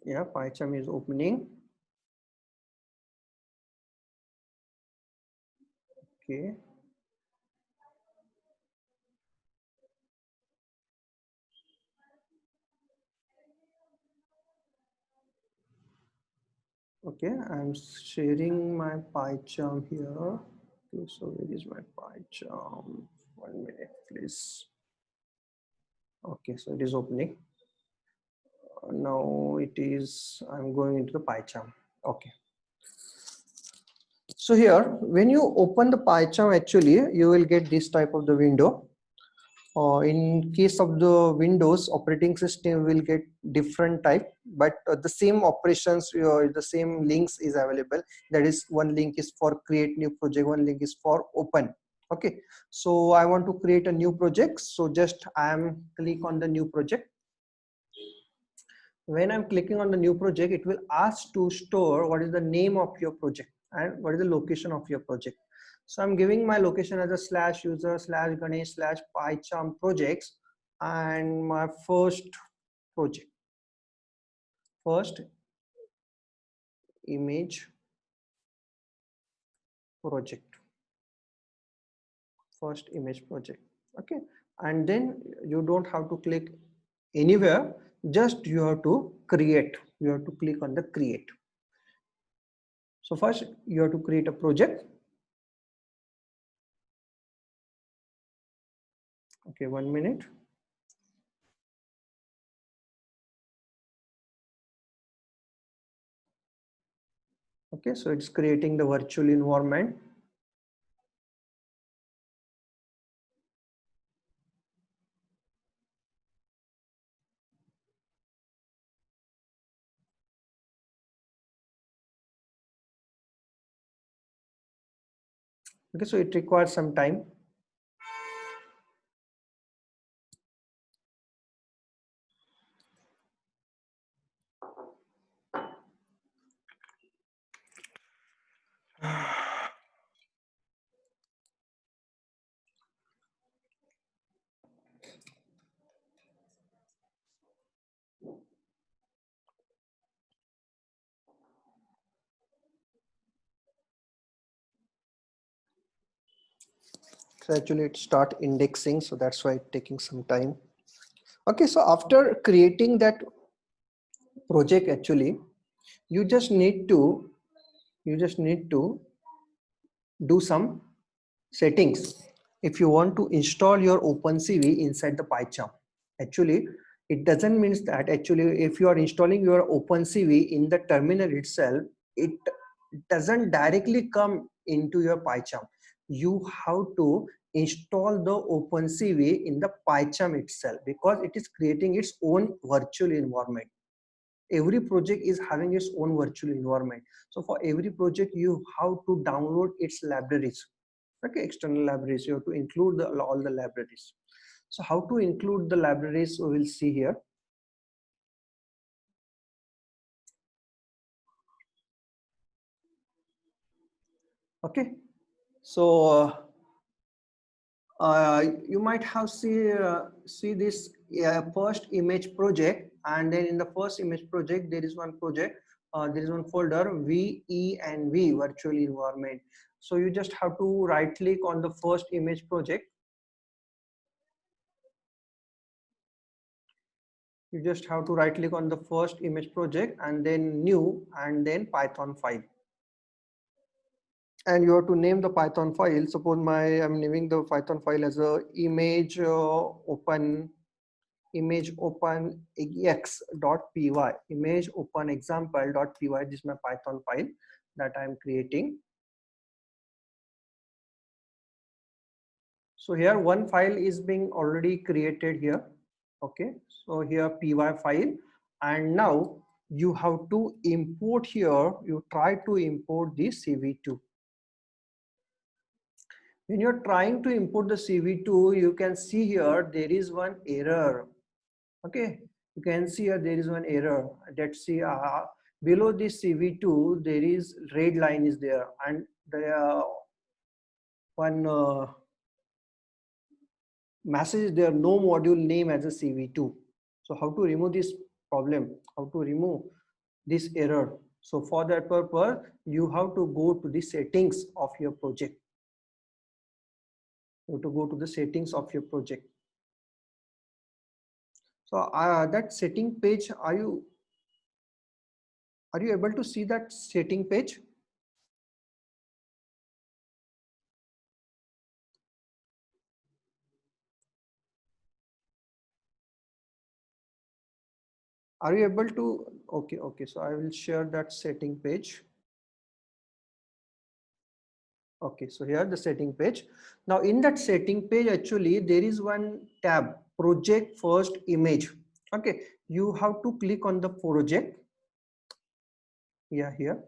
Yeah, PyCharm is opening. Okay. Okay, I'm sharing my PyCharm here. Okay, so where is my PyCharm? 1 minute, please. Okay, so it is opening. Now it is, I'm going into the PyCharm. Okay. So here, when you open the PyCharm, actually, you will get this type of the window. In case of the Windows operating system, will get different type, but the same operations, the same links is available. That is, one link is for create new project, one link is for open. Okay, so I want to create a new project, so just I am click on the new project. When I'm clicking on the new project, it will ask to store what is the name of your project and what is the location of your project. So I'm giving my location as a /user/Ganesh/PyCharm projects, and my first project, first image project, first image project. Okay, and then you don't have to click anywhere, just you have to create, you have to click on the create. So first you have to create a project. Okay, 1 minute. Okay, so it's creating the virtual environment. Okay, so it requires some time. So actually it start indexing, so that's why it's taking some time. Okay, so after creating that project, actually you just need to do some settings if you want to install your OpenCV inside the PyCharm. Actually it doesn't mean that actually if you are installing your OpenCV in the terminal itself, it doesn't directly come into your PyCharm. You have to install the OpenCV in the PyCharm itself, because it is creating its own virtual environment. Every project is having its own virtual environment. So for every project you have to download its libraries. Okay, external libraries, you have to include all the libraries. So how to include the libraries, we will see here. Okay, so you might have see this first image project, and then in the first image project there is one project, there is one folder VENV virtual environment. So you just have to right click on the first image project. You just have to right click on the first image project and then new and then Python file. And you have to name the Python file. Suppose I'm naming the Python file as a image open ex.py, image open example.py. This is my Python file that I'm creating. So here one file is being already created here. Okay, so here py file, and now you have to import here, you try to import the CV2. When you're trying to import the CV2, you can see here there is one error. Okay, you can see here there is one error. Let's see, below this CV2 there is red line is there, and the one message is there, no module name as a CV2. So how to remove this problem, how to remove this error? So for that purpose you have to go to the settings of your project. You have to go to the settings of your project. So that setting page, are you able to see that setting page? Are you able to? Okay, so I will share that setting page. Okay, so here the setting page. Now in that setting page, actually there is one tab, project first image. Okay, you have to click on the project. Yeah, here.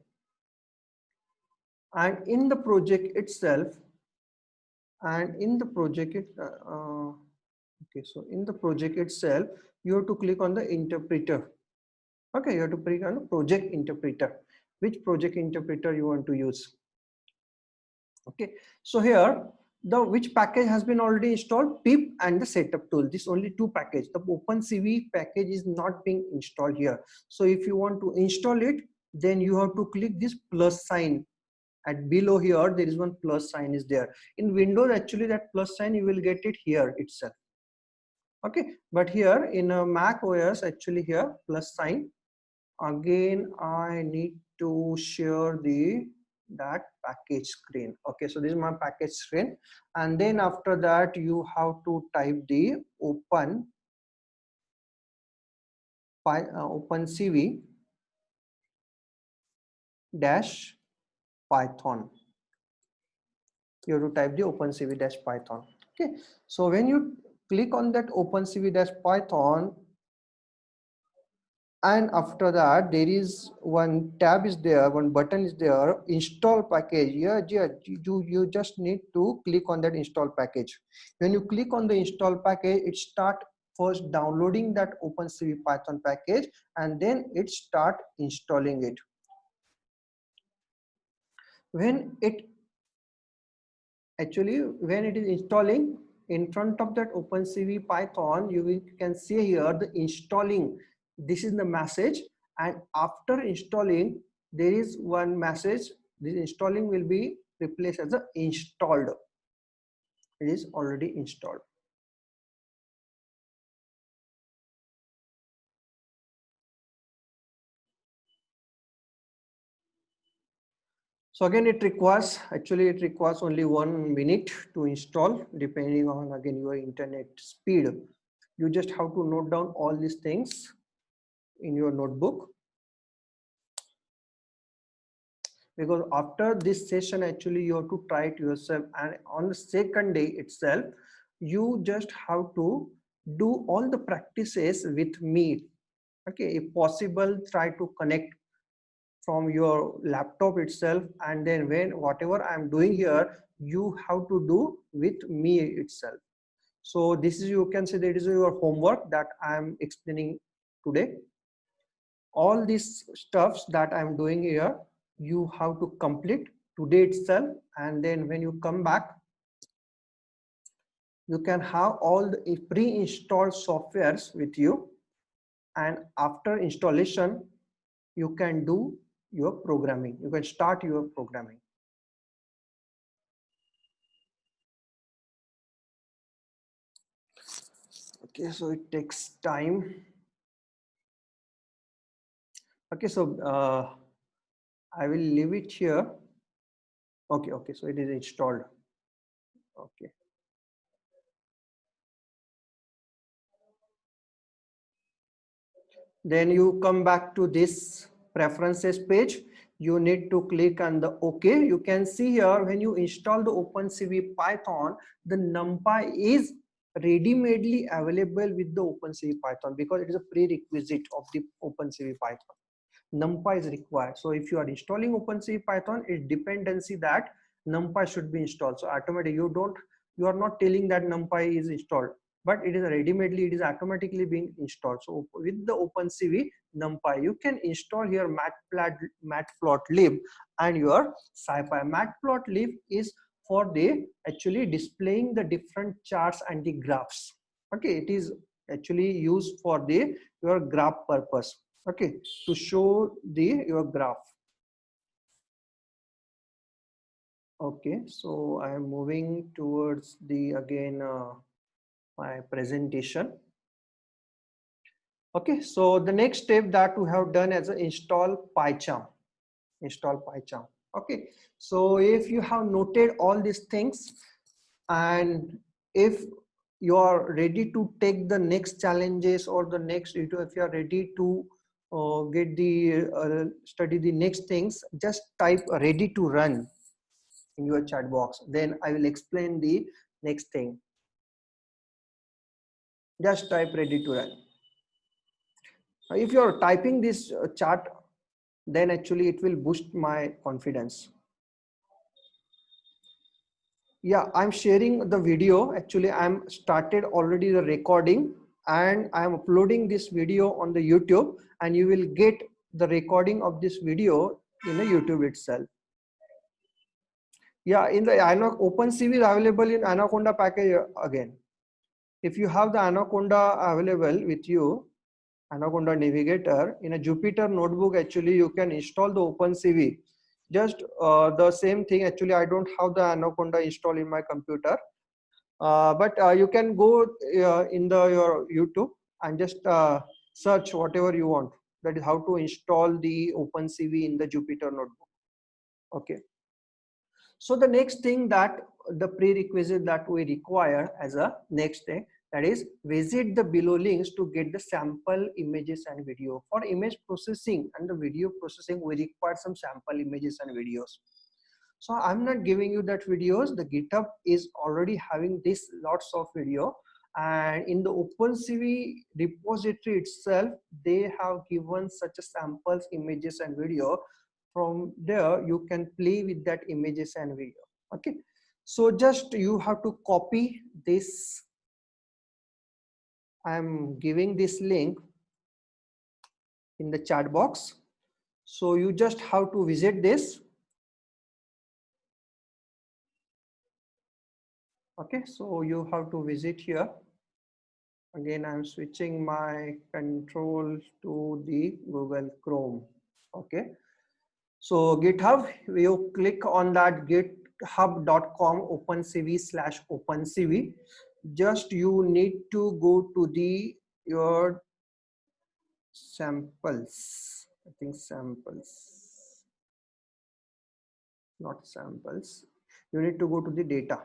And in the project itself, okay, so in the project itself, you have to click on the interpreter. Okay, you have to click on the project interpreter. Which project interpreter you want to use? Okay, so here the which package has been already installed, pip and the setup tool. This only two package. The OpenCV package is not being installed here. So if you want to install it, then you have to click this plus sign. At below here there is one plus sign is there. In Windows actually that plus sign you will get it here itself. Okay, but here in a Mac OS actually here plus sign. Again I need to share that package screen. Okay, so this is my package screen, and then after that you have to type the OpenCV dash Python. You have to type the OpenCV dash Python. Okay, so when you click on that OpenCV dash Python, And after that, there is one tab is there, one button is there, install package. Yeah, you just need to click on that install package. When you click on the install package, it start first downloading that OpenCV Python package, and then it start installing it. When it is installing, in front of that OpenCV Python, you can see here the installing. This is the message, and after installing, there is one message. This installing will be replaced as a installed. It is already installed. So again, it requires only 1 minute to install, depending on again your internet speed. You just have to note down all these things in your notebook, because after this session actually you have to try it yourself, and on the second day itself you just have to do all the practices with me. Okay, if possible, try to connect from your laptop itself, and then whatever I'm doing here, you have to do with me itself. So this is, you can say, that is your homework that I'm explaining today. All these stuffs that I'm doing here, you have to complete today itself, and then when you come back, you can have all the pre-installed softwares with you, and after installation you can do your programming. You can start your programming. Okay, so it takes time. Okay, so I will leave it here. Okay, so it is installed. Okay. Then you come back to this preferences page. You need to click on the OK. You can see here, when you install the OpenCV Python, the NumPy is ready-madely available with the OpenCV Python, because it is a prerequisite of the OpenCV Python. NumPy is required. So if you are installing OpenCV Python, it's dependency that NumPy should be installed. So automatically you are not telling that NumPy is installed, but it is ready-madely, it is automatically being installed. So with the OpenCV NumPy, you can install here Matplotlib and your SciPy. Matplotlib is for the actually displaying the different charts and the graphs. Okay, it is actually used for the your graph purpose. Okay, to show your graph. Okay, so I am moving towards the my presentation. Okay, so the next step that we have done as install PyCharm. Okay, so if you have noted all these things, and if you are ready to take the next challenges or the next, if you are ready to get the study the next things, just type ready to run in your chat box. Then I will explain the next thing. Just type ready to run. If you are typing this chart, then actually it will boost my confidence. Yeah, I'm sharing the video. Actually, I'm started already the recording, and I'm uploading this video on the YouTube, and you will get the recording of this video in the YouTube itself. Yeah, in the OpenCV is available in Anaconda package again. If you have the Anaconda available with you, Anaconda Navigator in a Jupyter notebook, actually you can install the OpenCV. Just the same thing. Actually, I don't have the Anaconda installed in my computer, but you can go in your YouTube and just search whatever you want. That is how to install the OpenCV in the Jupyter notebook. Okay. So the next thing, that the prerequisite that we require as a next thing, that is visit the below links to get the sample images and video. For image processing and the video processing, we require some sample images and videos. So I'm not giving you that videos. The GitHub is already having this lots of video, And in the OpenCV repository itself, they have given such a samples, images and video. From there, you can play with that images and video. Okay, so just you have to copy this. I'm giving this link in the chat box. So you just have to visit this. Okay, so you have to visit here. Again, I'm switching my control to the Google Chrome. Okay, so GitHub, you click on that github.com opencv/opencv. Just you need to go to the your samples. I think samples, not samples. You need to go to the data.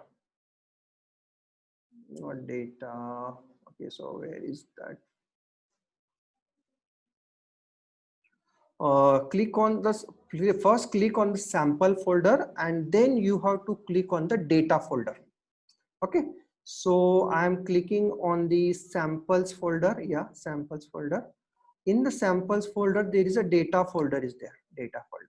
Not data. Okay, so where is that? Click on this. First click on the sample folder and then you have to click on the data folder. Okay, so I'm clicking on the samples folder. Yeah, samples folder. In the samples folder, there is a data folder is there, data folder.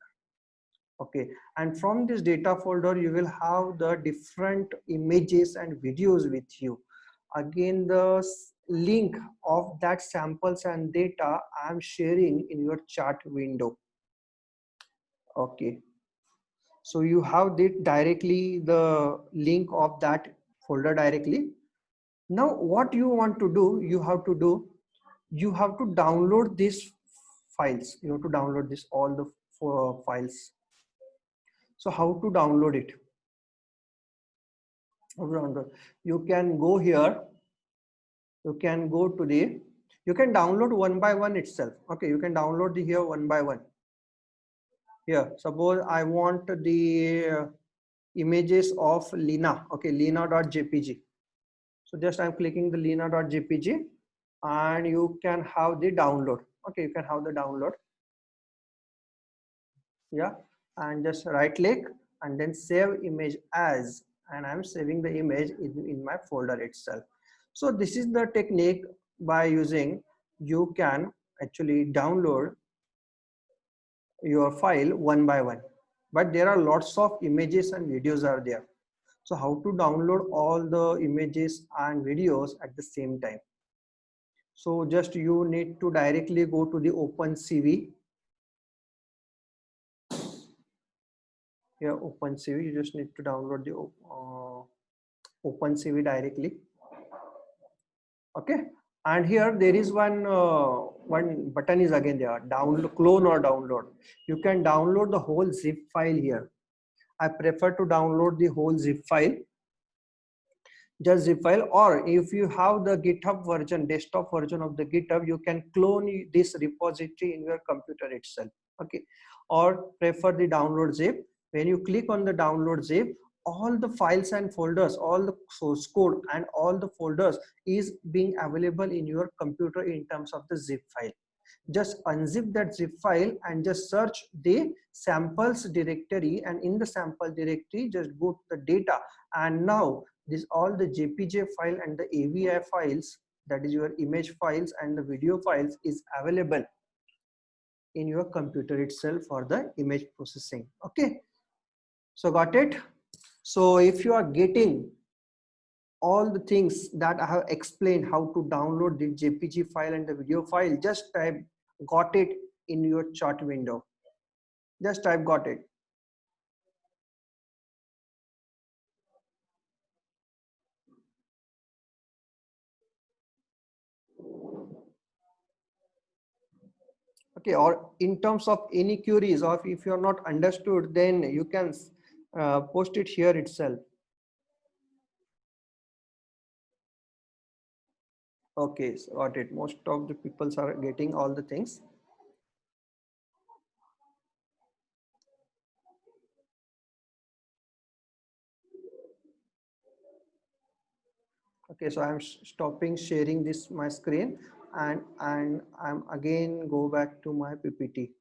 Okay, and from this data folder, you will have the different images and videos with you. Again, the link of that samples and data I'm sharing in your chat window. Okay, so you have directly the link of that folder directly. Now what you want to do, you have to download these files. You have to download this all the 4 files. So how to download it? You can go here. You can go to the, you can download one by one itself. Okay, you can download the here one by one. Here, suppose I want the images of Lena. Okay, lena.jpg. So just I'm clicking the lena.jpg and you can have the download. Okay, you can have the download. Yeah, and just right click and then save image as, and I'm saving the image in my folder itself. So this is the technique by using you can actually download your file one by one, but there are lots of images and videos are there. So how to download all the images and videos at the same time? So just you need to directly go to the OpenCV. Here OpenCV, you just need to download the OpenCV directly. Okay, and here there is one button is again there, download, clone or download. You can download the whole zip file here. I prefer to download the whole zip file, just zip file, or if you have the GitHub version, desktop version of the GitHub, you can clone this repository in your computer itself. Okay, or prefer the download zip. When you click on the download zip, all the files and folders, all the source code and all the folders is being available in your computer in terms of the zip file. Just unzip that zip file and just search the samples directory, and in the sample directory just go to the data, and now this all the JPG file and the AVI files, that is your image files and the video files, is available in your computer itself for the image processing. Okay, so got it? So if you are getting all the things that I have explained, how to download the JPG file and the video file, just type got it in your chat window. Just type got it. Okay, or in terms of any queries, or if you are not understood, then you can post it here itself. Okay, so got it. Most of the people are getting all the things. Okay, so I'm stopping sharing this my screen, and I'm again go back to my PPT.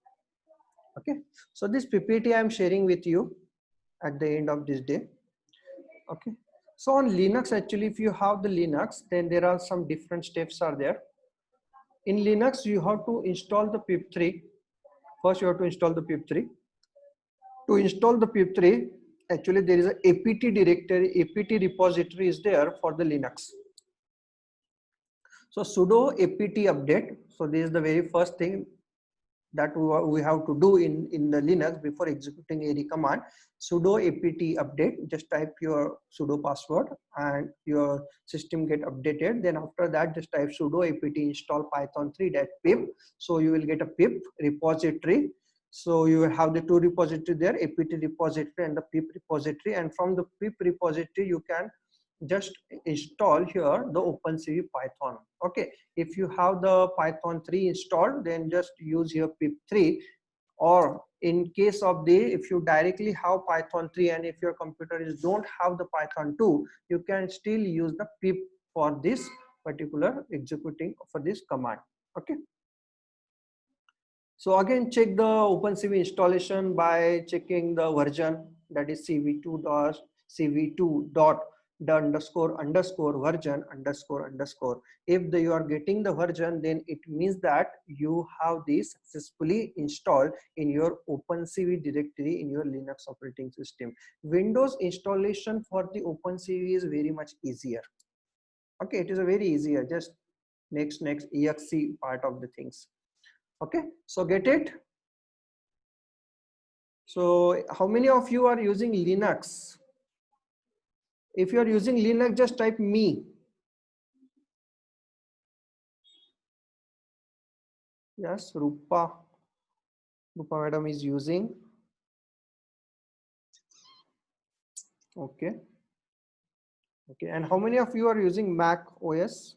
Okay, so this PPT I'm sharing with you at the end of this day. Okay, So on Linux, actually, if you have the Linux, then there are some different steps are there. In Linux, you have to install the pip3. First, you have to install the pip3. To install the pip3, actually there is a apt directory, apt repository is there for the Linux. So sudo apt update. So this is the very first thing that we have to do in the Linux before executing any command. Sudo apt update, just type your sudo password and your system get updated. Then after that, just type sudo apt install python3.pip. So you will get a pip repository. So you will have the two repository there, apt repository and the pip repository. And from the pip repository, you can just install here the OpenCV Python. Okay, if you have the Python 3 installed, then just use here pip3. Or in case of if you directly have Python 3 and if your computer don't have the Python 2, you can still use the pip for this particular executing for this command. Okay. So again, check the OpenCV installation by checking the version, that is cv2.the_version__. If you are getting the version, then it means that you have this successfully installed in your OpenCV directory in your Linux operating system. Windows installation for the OpenCV is very much easier. Okay, it is a very easier, just next exe part of the things. Okay, so get it? So how many of you are using Linux? If you are using Linux, just type me. Yes, Rupa madam is using. Okay. Okay, and how many of you are using Mac OS?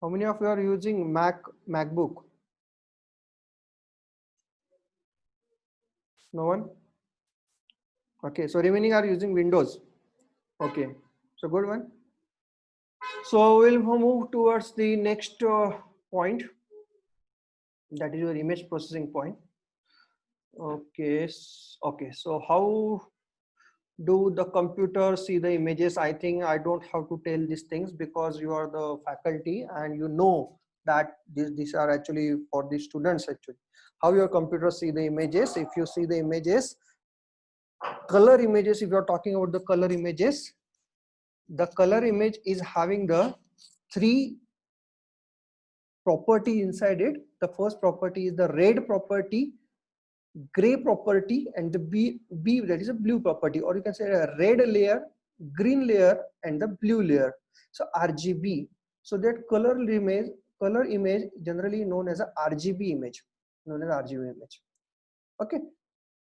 How many of you are using MacBook? No one? Okay, so remaining are using Windows. Okay, so good one. So we'll move towards the next point, that is your image processing point. Okay, okay, so how do the computer see the images? I think I don't have to tell these things because you are the faculty and you know that these are actually for the students actually. How your computer see the images? If you see the images, color images, if you're talking about the color images, the color image is having the 3 property inside it. The first property is the red property, gray property, and the B that is a blue property, or you can say a red layer, green layer, and the blue layer. So RGB. So that color image generally known as a RGB image, Okay.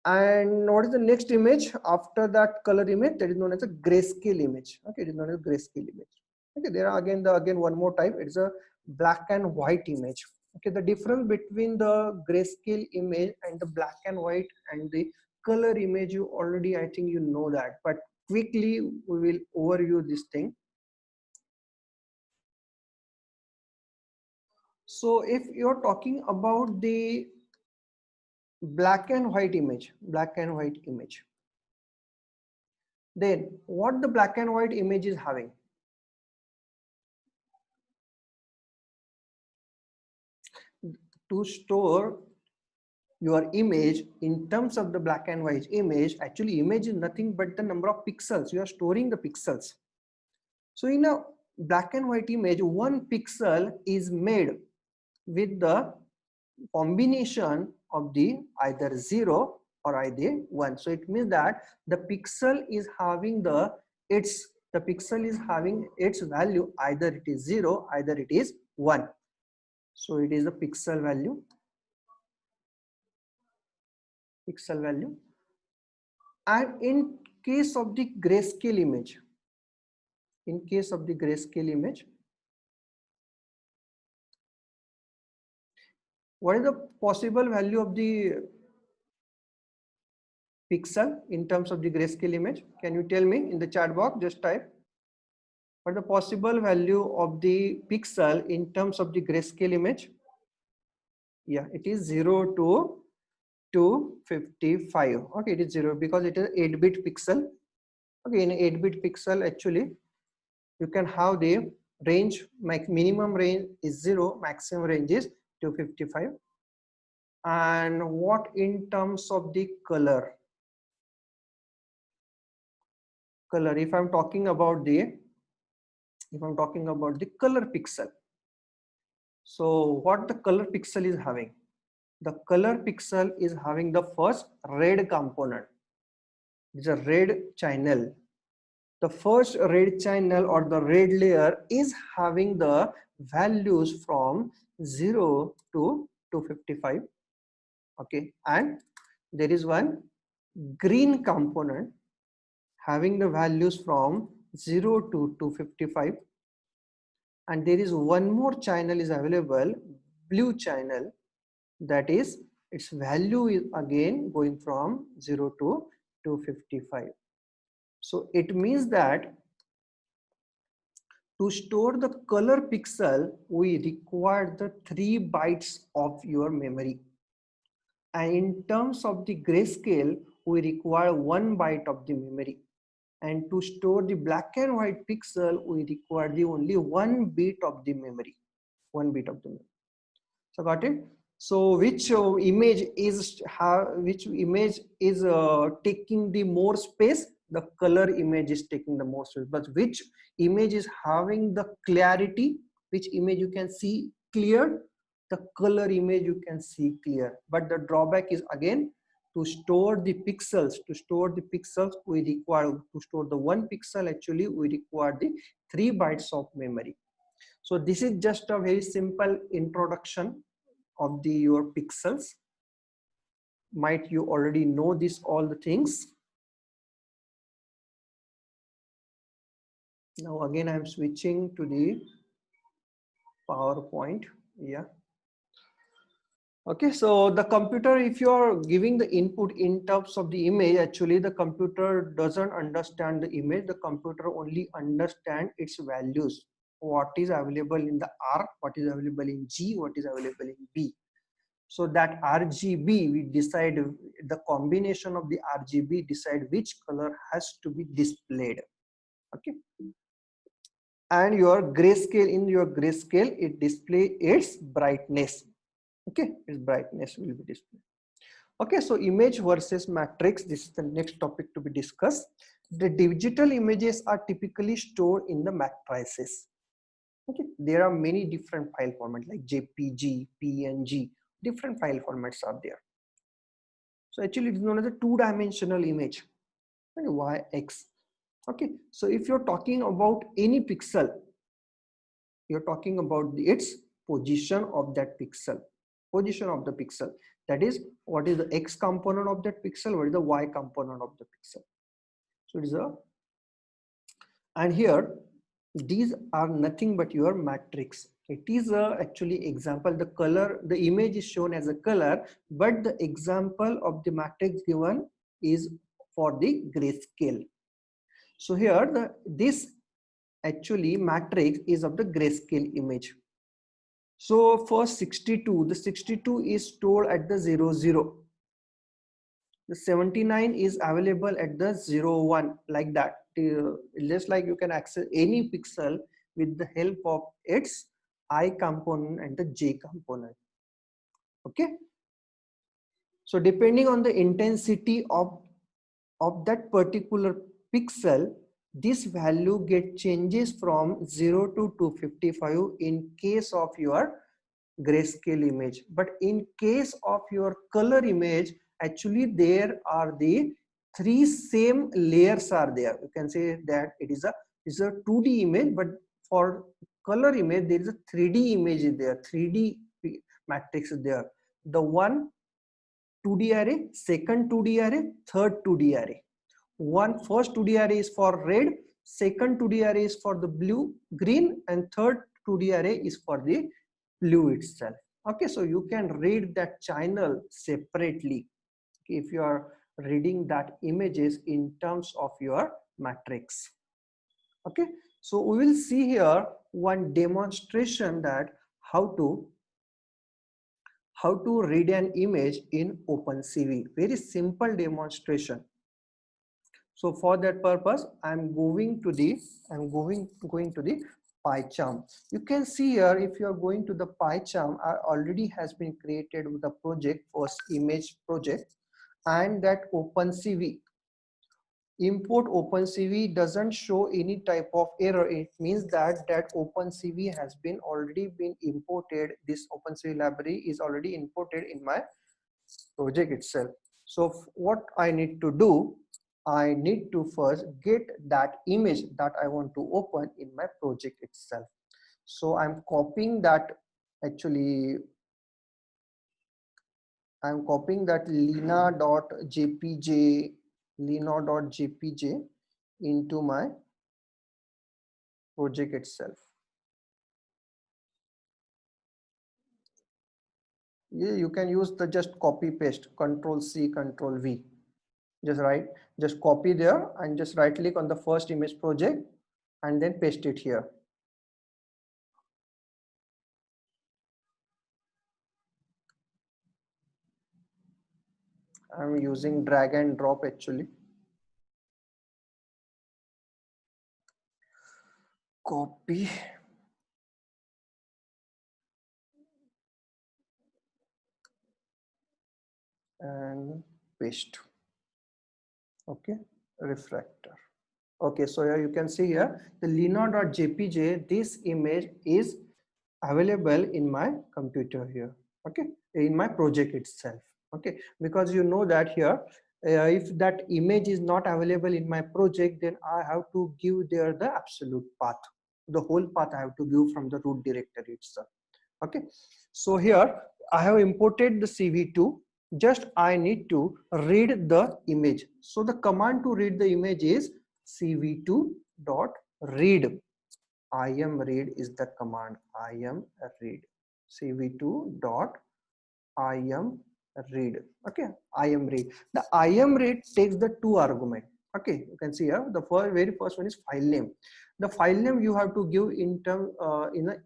And what is the next image after that color image? That is known as a grayscale image. Okay, it is known as grayscale image. Okay, there are again one more type. It's a black and white image. Okay, the difference between the grayscale image and the black and white and the color image, you already, I think you know that, but quickly we will overview this thing. So if you're talking about the black and white image, then what the black and white image is having? To store your image in terms of the black and white image, actually image is nothing but the number of pixels. You are storing the pixels. So in a black and white image, 1 pixel is made with the combination of the either 0 or either 1. So it means that the pixel is having its value, either it is 0, either it is 1. So it is the pixel value. And in case of the grayscale image, what is the possible value of the pixel in terms of the grayscale image? Can you tell me in the chat box? Just type. What is the possible value of the pixel in terms of the grayscale image? Yeah, it is 0 to 255. Okay, it is 0 because it is 8-bit pixel. Okay, in 8-bit pixel actually you can have the range, minimum range is 0, maximum range is 255. And what in terms of the color, if I'm talking about the color pixel, so what the color pixel is having, the color pixel is having the first red component. It's a red channel. The first red channel or the red layer is having the values from 0 to 255. Okay, and there is one green component having the values from 0 to 255, and there is one more channel is available, blue channel, that is its value is again going from 0 to 255. So it means that to store the color pixel, we require the 3 bytes of your memory. And in terms of the grayscale, we require 1 byte of the memory. And to store the black and white pixel, we require the only 1 bit of the memory. 1 bit of the memory. So got it? So which image is taking the more space? The color image is taking the more space. But which image is having the clarity? Which image you can see clear? The color image you can see clear. But the drawback is again to store the pixels. To store the pixels, we require to store the 1 pixel. Actually, we require the 3 bytes of memory. So this is just a very simple introduction of your pixels. Might you already know this all the things. Now again I'm switching to the PowerPoint. Yeah. Okay, so the computer, if you are giving the input in terms of the image, actually the computer doesn't understand the image. The computer only understand its values. What is available in the R, what is available in G, what is available in B. So that RGB, we decide the combination of the RGB decide which color has to be displayed. Okay. And your grayscale, in your grayscale, it display its brightness. Okay, its brightness will be displayed. Okay, so image versus matrix. This is the next topic to be discussed. The digital images are typically stored in the matrices. Okay, there are many different file formats like JPG, PNG. Different file formats are there. So actually it is known as a 2-dimensional image, y, x. Okay, so if you're talking about any pixel, you're talking about its position of that pixel, position of the pixel. That is, what is the x component of that pixel, what is the y component of the pixel. So it is a, and here these are nothing but your matrix. It is a actually example, the color, the image is shown as a color, but the example of the matrix given is for the grayscale. So here this actually matrix is of the grayscale image. So for 62, the 62 is stored at the 0, 0. The 79 is available at the 0, 1, like that. Just like you can access any pixel with the help of its I component and the J component. Okay. So depending on the intensity of that particular pixel, this value changes from 0 to 255 in case of your grayscale image. But in case of your color image, actually there are the 3 same layers are there. You can say that it is a 2D image, but for color image there is a 3D image is there, 3D matrix is there. The one 2D array, second 2D array, third 2D array. First 2D array is for red, second 2D array is for the blue, green, and third 2D array is for the blue itself. Okay, so you can read that channel separately if you are reading that images in terms of your matrix. Okay, so we will see here one demonstration that how how to read an image in OpenCV. Very simple demonstration. So for that purpose, I'm going to the PyCharm. You can see here, if you are going to the PyCharm, already has been created with the project, first image project, and that OpenCV. Import OpenCV doesn't show any type of error. It means that OpenCV has been already been imported. This OpenCV library is already imported in my project itself. So what I need to do, I need to first get that image that I want to open in my project itself. So I'm copying that, actually I'm copying that lena.jpg into my project itself. Yeah, you can use the just copy paste, Control C, Control V. Just copy there and just right click on the first image project and then paste it here. I'm using drag and drop actually. Copy and paste. Okay, refractor. Okay, so here you can see here the lena.jpg, this image is available in my computer here. Okay, in my project itself. Okay, because you know that here if that image is not available in my project, then I have to give there the absolute path. The whole path I have to give from the root directory itself. Okay, so here I have imported the CV2. Just I need to read the image. So the command to read the image is cv2.read. imread is the command. imread. cv2.imread. Okay, imread. The imread takes the two argument. Okay, you can see here the very first one is file name. The file name you have to give in term in a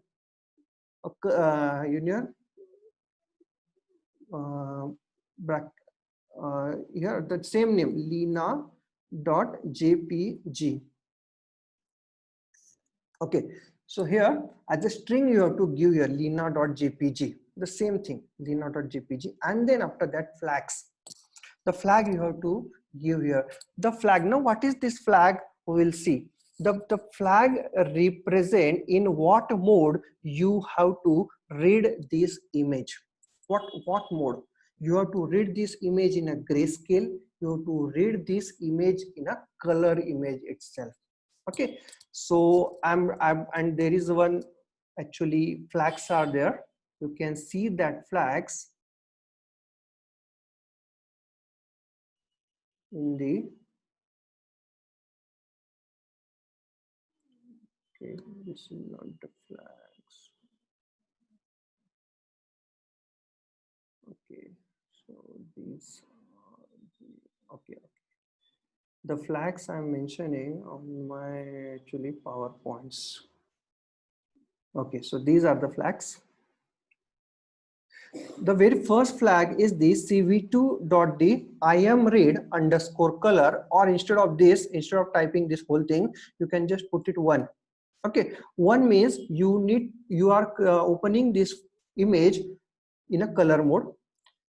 union here the same name, lena.jpg. Okay, so here as a string you have to give here lena.jpg, the same thing, lena.jpg, and then after that flags. The flag you have to give here. The flag, now what is this flag? We will see. The flag represent in what mode you have to read this image. What mode? You have to read this image in a grayscale. You have to read this image in a color image itself. Okay, so and there is one, actually flags are there. You can see that flags in the, okay, this is not the flags. Okay, so these are okay. The flags I'm mentioning on my actually PowerPoints. Okay, so these are the flags. The very first flag is the cv2.d imread underscore color, or instead of this, instead of typing this whole thing, you can just put it 1. Okay, 1 means you are opening this image in a color mode.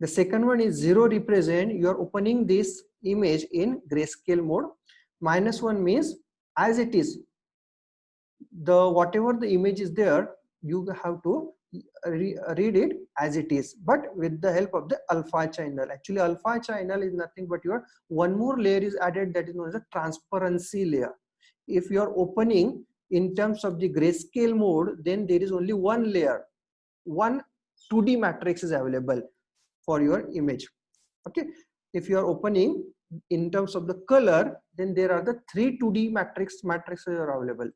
The second one is 0 represent you are opening this image in grayscale mode. -1 means as it is, the whatever the image is there, you have to read it as it is, but with the help of the alpha channel. Actually alpha channel is nothing but your one more layer is added, that is known as a transparency layer. If you are opening in terms of the grayscale mode, then there is only one layer, one 2D matrix is available for your image. Okay, if you are opening in terms of the color, then there are the 3 2D matrices are available.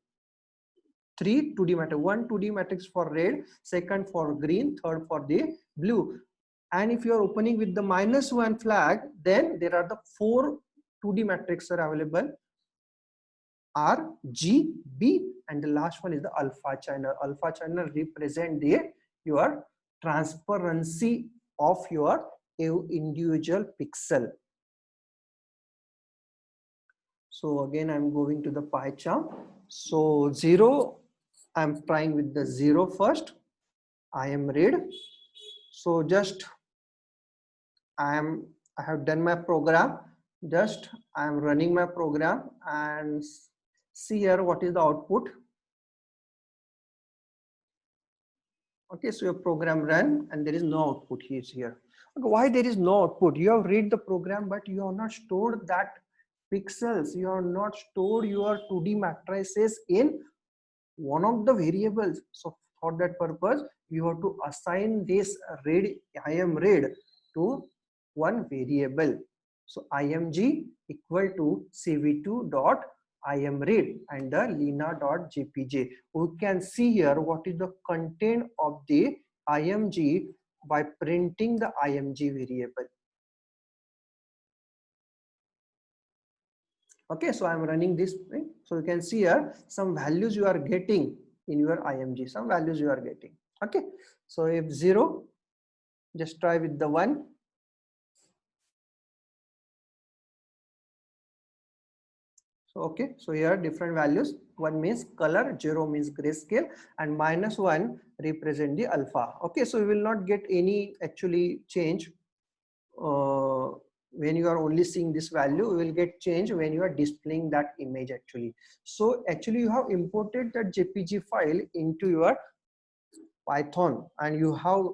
3 2D matrix, 1 2D matrix for red, second for green, third for the blue. And if you are opening with the -1 flag, then there are the 4 2D matrices are available, R, G, B, and the last one is the alpha channel. Alpha channel represent the your transparency of your individual pixel. So again, I'm going to the pie chart. So 0, I'm trying with the 0 first. I am read. So just I have done my program. Just I am running my program and see here what is the output. Okay, so your program ran and there is no output here. Okay, why there is no output? You have read the program, but you have not stored that pixels. You have not stored your 2D matrices in one of the variables. So for that purpose, you have to assign this read, I am read, to one variable. So img equal to cv2 dot imread and the lena.jpg. We can see here what is the content of the img by printing the img variable. Okay, so I'm running this thing. So you can see here some values you are getting in your img, some values you are getting. Okay, so if 0, just try with the 1. So okay, so here different values. 1 means color, 0 means grayscale, and -1 represent the alpha. Okay, so you will not get any actually change when you are only seeing this value. You will get change when you are displaying that image actually. So actually you have imported that JPG file into your Python and you have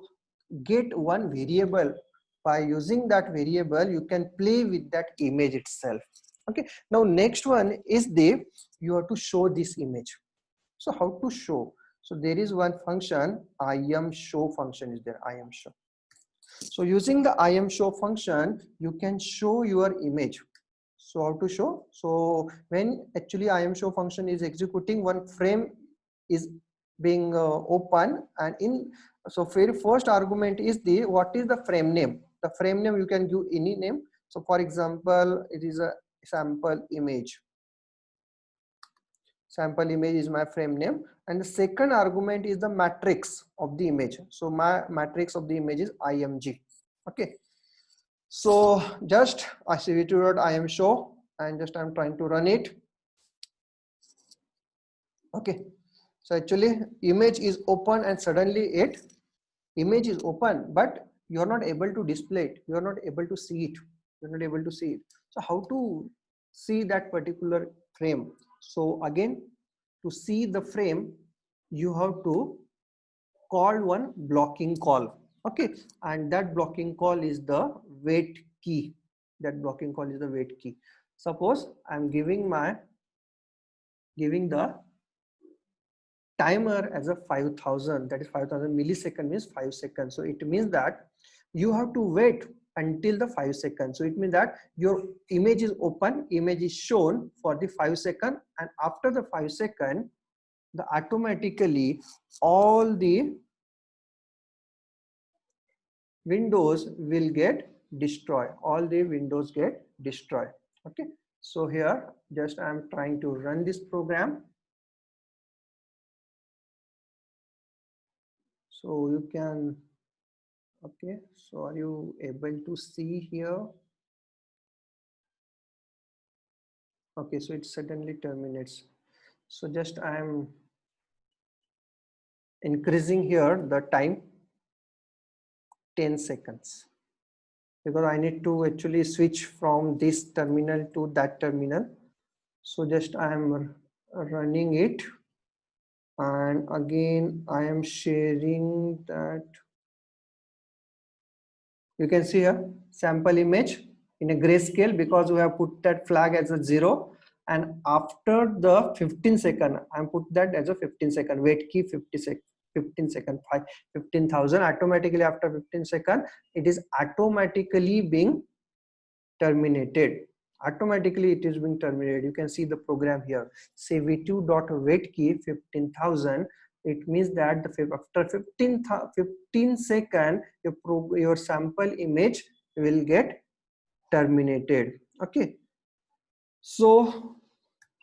get one variable. By using that variable, you can play with that image itself. Okay, now next one is you have to show this image. So how to show? So there is one function, ImShow function is there, ImShow. So using the ImShow function, you can show your image. So how to show? So when actually ImShow function is executing, one frame is being open, and in so very first argument is what is the frame name. The frame name you can give any name. So for example, it is a sample image. Sample image is my frame name, and the second argument is the matrix of the image. So my matrix of the image is img. Okay, so just cv2.imshow and just I'm trying to run it. Okay, so actually image is open and suddenly image is open, but you are not able to display it. You are not able to see it. You're not able to see it. So how to see that particular frame? So again, to see the frame, you have to call one blocking call. Okay, and that blocking call is the wait key. That blocking call is the wait key. Suppose I'm giving the timer as a 5000, that is 5000 millisecond means 5 seconds. So it means that you have to wait until the 5 seconds. So it means that your image is open, image is shown for the 5 seconds, and after the 5 seconds, the automatically all the windows will get destroyed. All the windows get destroyed. Okay, so here just I'm trying to run this program. So you can, okay, so are you able to see here? Okay, so it suddenly terminates. So just I am increasing here the time 10 seconds because I need to actually switch from this terminal to that terminal. So just I am running it, and again I am sharing that. You can see here sample image in a grayscale because we have put that flag as a 0, and after the 15 second I'm put that as a 15 second wait key, 15 second 15,000. Automatically after 15 second it is automatically being terminated. Automatically it is being terminated. You can see the program here, cv2.wait key 15,000. It means that after 15 second your sample image will get terminated. Okay, so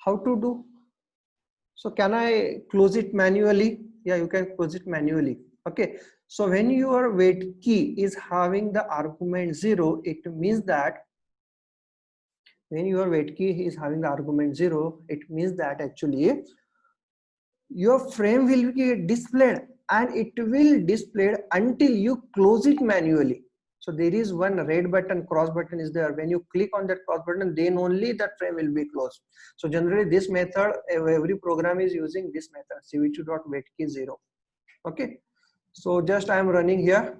how to do? So can I close it manually? Yeah, you can close it manually. Okay, So when your wait key is having the argument 0, it means that when your wait key is having the argument 0, it means that actually your frame will be displayed, and it will display until you close it manually. So there is one red button, cross button is there. When you click on that cross button, then only that frame will be closed. So generally this method, every program is using this method, cv2.waitKey0. Okay, so just I am running here.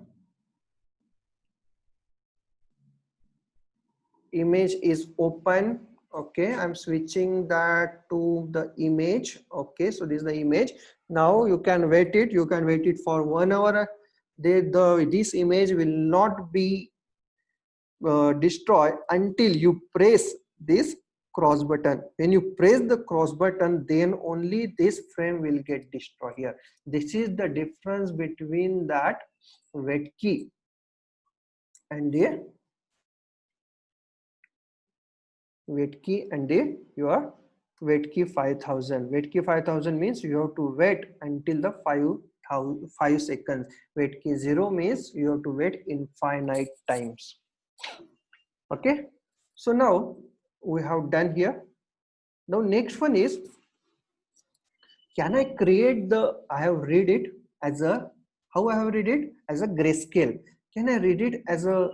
Image is open. Okay, I'm switching that to the image. Okay, so this is the image. Now you can wait it. You can wait it for 1 hour. This image will not be destroyed until you press this cross button. When you press the cross button, then only this frame will get destroyed here. This is the difference between that wait key and the wait key and your wait key 5000. Wait key 5000 means you have to wait until the 5 seconds. Wait key 0 means you have to wait infinite times. Okay, so now we have done here. Now next one is, can I create I have read it as a, how I have read it as a grayscale. Can I read it as a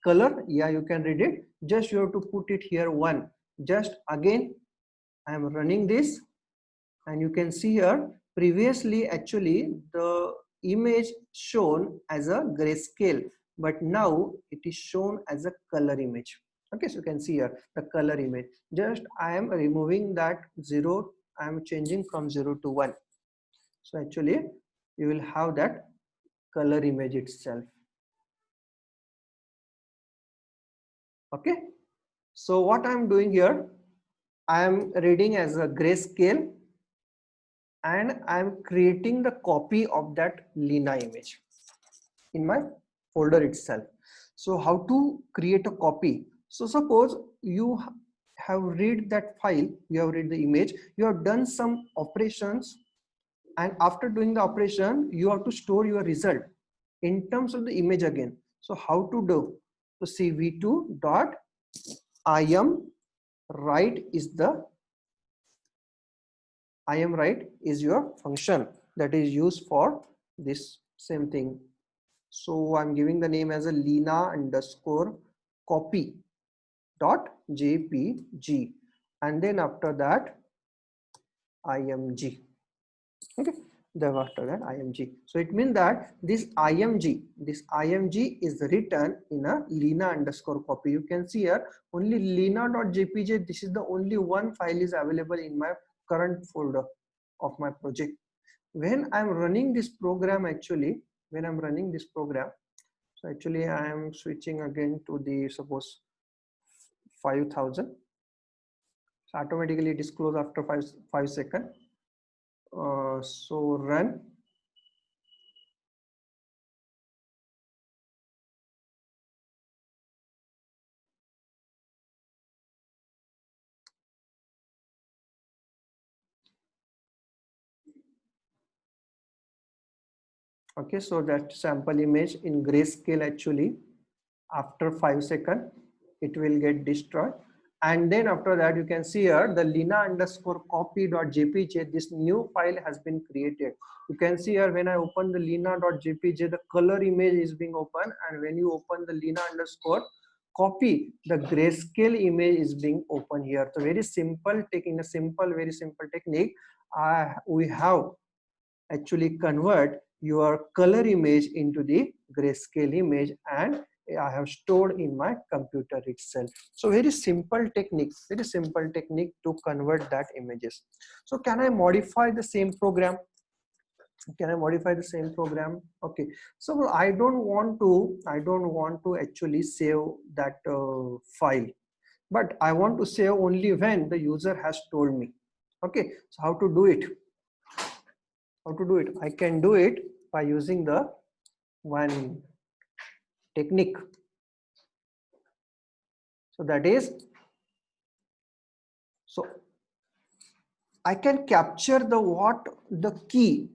color? Yeah, you can read it. Just you have to put it here 1. Just again I am running this, and you can see here previously actually the image shown as a grayscale, but now it is shown as a color image. Okay, so you can see here the color image. Just I am removing that 0. I am changing from 0 to 1. So actually you will have that color image itself. Okay, so what I am doing here, I am reading as a grayscale, and I am creating the copy of that Lina image in my folder itself. So how to create a copy? So suppose you have read that file, you have read the image, you have done some operations, and after doing the operation you have to store your result in terms of the image again. So how to do? So cv2 dot IamWrite is your function that is used for this same thing. So I'm giving the name as a Lina underscore copy dot jpg, and then after that img. Okay, then after that img. So it means that this img is written in a Lina underscore copy. You can see here only lina.jpg. This is the only one file is available in my current folder of my project. When I'm running this program, actually when I'm running this program, so actually I am switching again to the suppose 5000. So automatically it is closed after 5 seconds. So run. Okay, so that sample image in grayscale, actually after 5 seconds it will get destroyed, and then after that you can see here the Lina underscore copy.jpg, this new file has been created. You can see here when I open the lina.jpg, the color image is being opened, and when you open the Lina underscore copy, the grayscale image is being opened here. So very simple, taking a very simple technique, we have actually convert your color image into the grayscale image, and I have stored in my computer itself. So very simple technique to convert that images. So can I modify the same program? Okay, so I don't want to actually save that file, but I want to save only when the user has told me. Okay, so how to do it? I can do it by using the one technique. So that is, so I can capture the key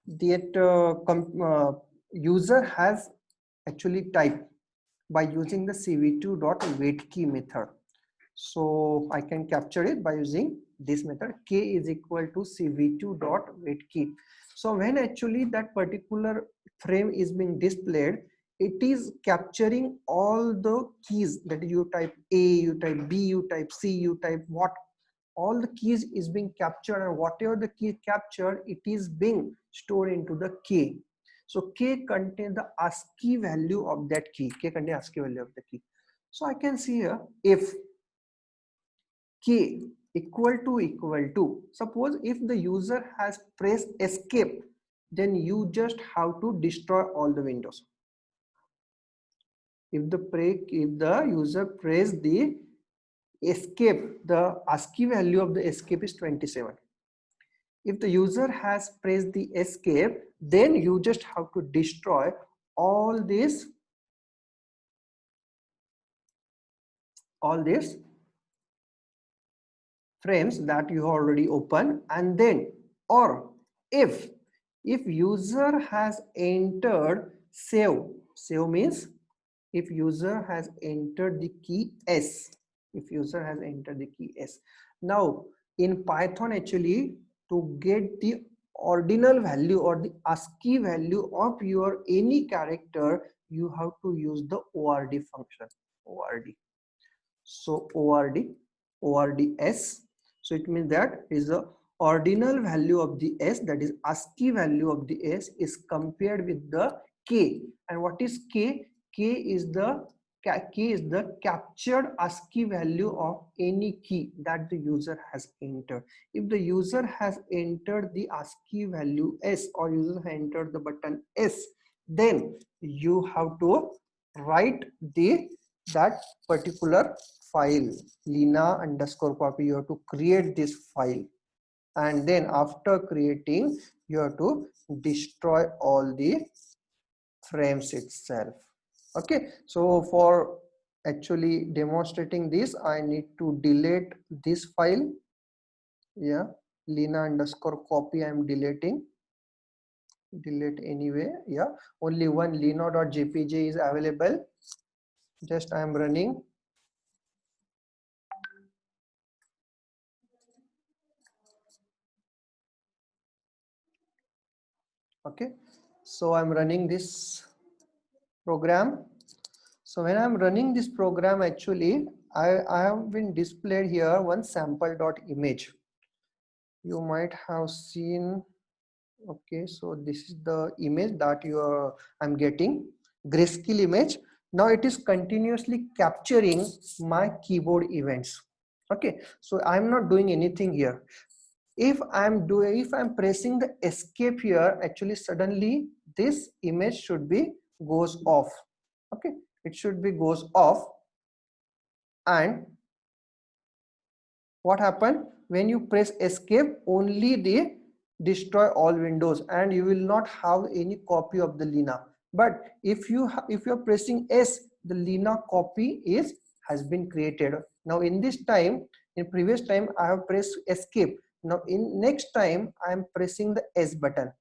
that user has actually typed by using the cv2.waitKey method. So I can capture it by using this method, k is equal to cv2.waitKey. So when actually that particular frame is being displayed, it is capturing all the keys, that you type A, you type B, you type C, you type what, all the keys is being captured, and whatever the key captured, it is being stored into the k. So k contains the ASCII value of that key. K contains ASCII value of the key. So I can see here, if k equal to, suppose if the user has pressed escape, then you just have to destroy all the windows. If the user press the escape, the ASCII value of the escape is 27. If the user has pressed the escape, then you just have to destroy all these frames that you already opened, and then, or if user has entered save means if user has entered the key S, now in Python, actually, to get the ordinal value or the ASCII value of your any character, you have to use the ORD function, so ORDS. So it means that is the ordinal value of the S, that is ASCII value of the S, is compared with the K. And what is K? K is the captured ASCII value of any key that the user has entered. If the user has entered the ASCII value S, or user has entered the button S, then you have to write that particular file, Lina_copy. You have to create this file, and then after creating, you have to destroy all the frames itself. Okay, so for actually demonstrating this, I need to delete this file. Yeah, Lina_copy I am deleting. Delete anyway. Yeah, only one lina.jpg is available. Just I am running. Okay, so I'm running this program. So when I'm running this program, actually I have been displayed here one sample.image. You might have seen. Okay, so this is the image that I'm getting, grayscale image. Now it is continuously capturing my keyboard events. Okay, so I'm not doing anything here. If I'm pressing the escape here, actually suddenly this image should be goes off. Okay, it should be goes off. And what happened when you press escape? Only the destroy all windows, and you will not have any copy of the Lina. But if you're pressing S, the Lina copy has been created. Now in this time, in previous time, I have pressed escape. Now in next time, I am pressing the S button.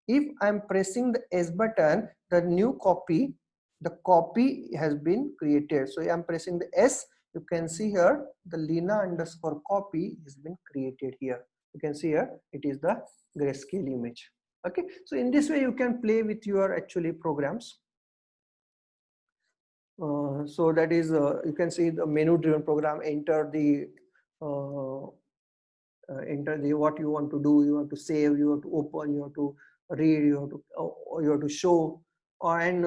If I am pressing the S button, the new copy, the copy has been created. So I am pressing the S. You can see here the Lina_copy has been created here. You can see here it is the grayscale image. Okay, so in this way you can play with your actually programs. So that is you can see the menu driven program. Enter the what you want to do. You want to save, you have to open, you have to read, you have to show, and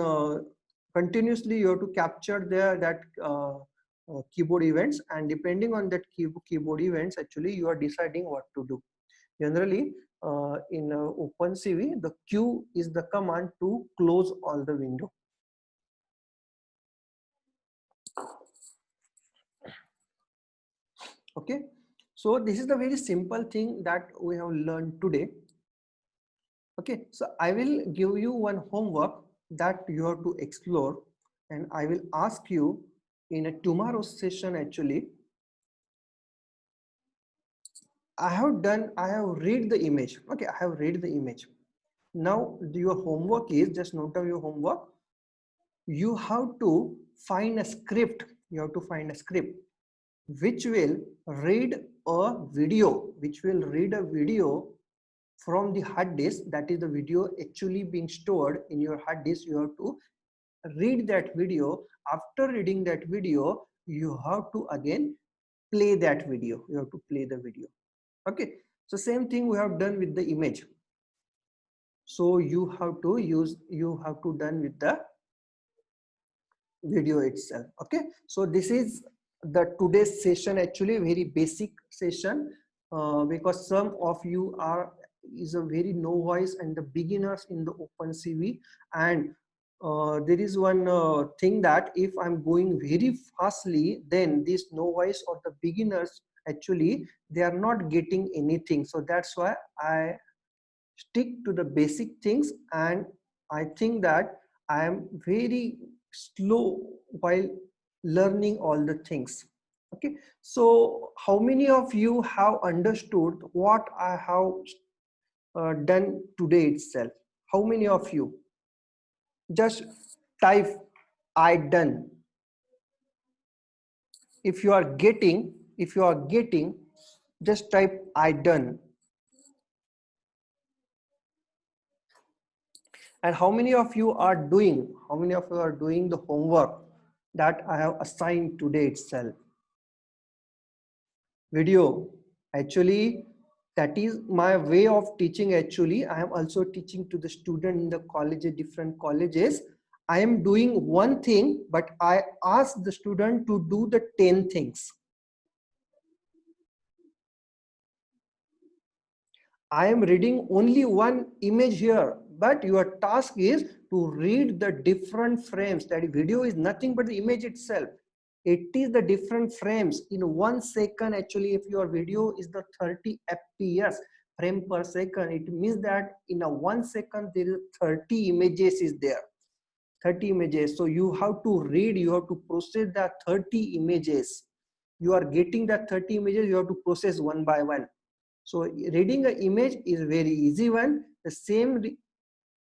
continuously you have to capture that keyboard events, and depending on that keyboard events, actually you are deciding what to do. Generally in OpenCV, the Q is the command to close all the window. Okay, so this is the very simple thing that we have learned today. Okay, so I will give you one homework that you have to explore, and I will ask you in a tomorrow's session. Actually, I have read the image. Okay, I have read the image. Now your homework is, just note down your homework. You have to find a script. You have to find a script which will read a video, from the hard disk. That is the video actually being stored in your hard disk. You have to read that video. After reading that video, you have to again play that video. You have to play the video. Okay. So same thing we have done with the image. So you have to done with the video itself. Okay. So this is the today's session, actually very basic session, because some of you is a very novice and the beginners in the OpenCV, and there is one thing that if I'm going very fastly, then these novice or the beginners, actually they are not getting anything. So that's why I stick to the basic things, and I think that I am very slow while learning all the things. Okay, so how many of you have understood what I have done today itself? How many of you? Just type I done. If you are getting, just type I done. And how many of you are doing the homework that I have assigned today itself? Video. Actually, that is my way of teaching. Actually, I am also teaching to the student in the college, different colleges. I am doing one thing, but I ask the student to do the 10 things. I am reading only one image here, but your task is to read the different frames. That video is nothing but the image itself. It is the different frames in 1 second. Actually, if your video is the 30 fps frame per second, it means that in a 1 second there is 30 images is there. 30 images. So you have to read, you have to process that 30 images. You are getting that 30 images, you have to process one by one. So reading an image is very easy one. The same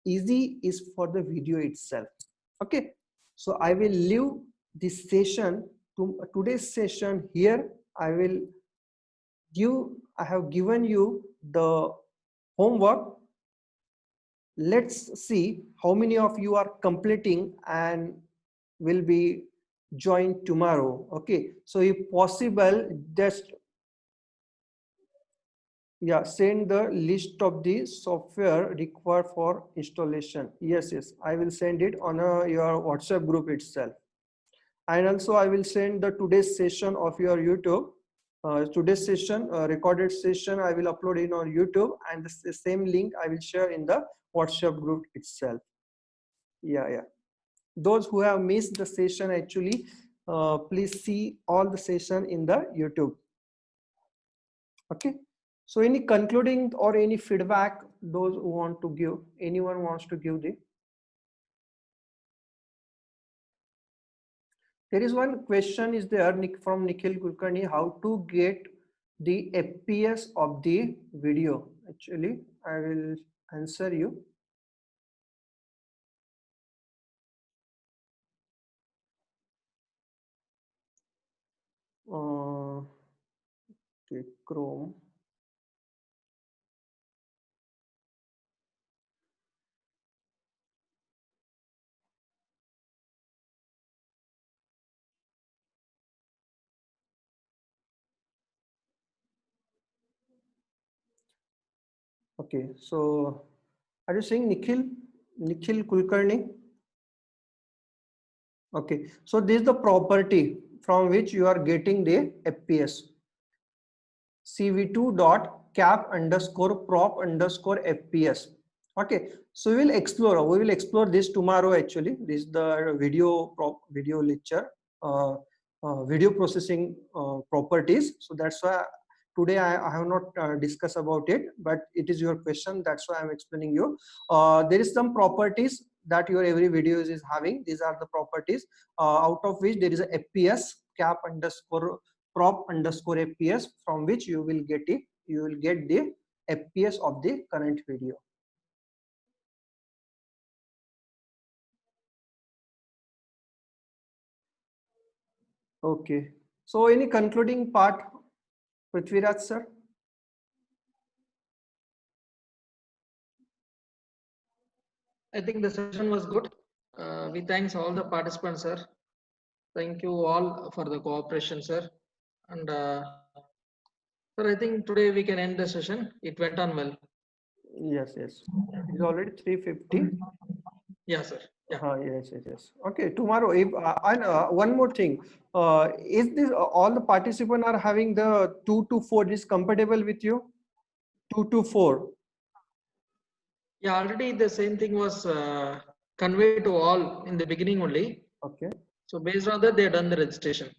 easy is for the video itself. Okay. So I will leave this session to today's session here. I have given you the homework. Let's see how many of you are completing and will be joined tomorrow. Okay. So if possible, just send the list of the software required for installation. Yes, I will send it on your WhatsApp group itself. And also I will send the today's session of your YouTube. Today's session, recorded session, I will upload it on YouTube, and the same link I will share in the WhatsApp group itself. Those who have missed the session, actually, please see all the session in the YouTube. Okay. So any concluding or any feedback, those who want to give, anyone wants to give the? There is one question is there from Nikhil Kulkarni, how to get the FPS of the video. Actually, I will answer you. Okay, Chrome. Okay, so are you saying Nikhil Kulkarni? Okay, so this is the property from which you are getting the FPS. cv2.cap_prop_fps. Okay, so we will explore this tomorrow. Actually, this is the video lecture, video processing properties. So that's why today I have not discussed about it, but it is your question, that's why I'm explaining you. There is some properties that your every video is having. These are the properties out of which there is a FPS, cap_prop_fps, from which you will get the FPS of the current video. Okay. So any concluding part, Prithviraj sir? I think the session was good. We thanks all the participants, sir. Thank you all for the cooperation, sir. And sir, I think today we can end the session. It went on well. Yes, yes. It's already 3:50. Yeah, sir. Yeah. Yes, yes, yes. Okay, tomorrow. If and one more thing, is this all the participants are having the 2 to 4 is compatible with you? 2 to 4. Yeah, already the same thing was conveyed to all in the beginning only. Okay. So based on that, they have done the registration.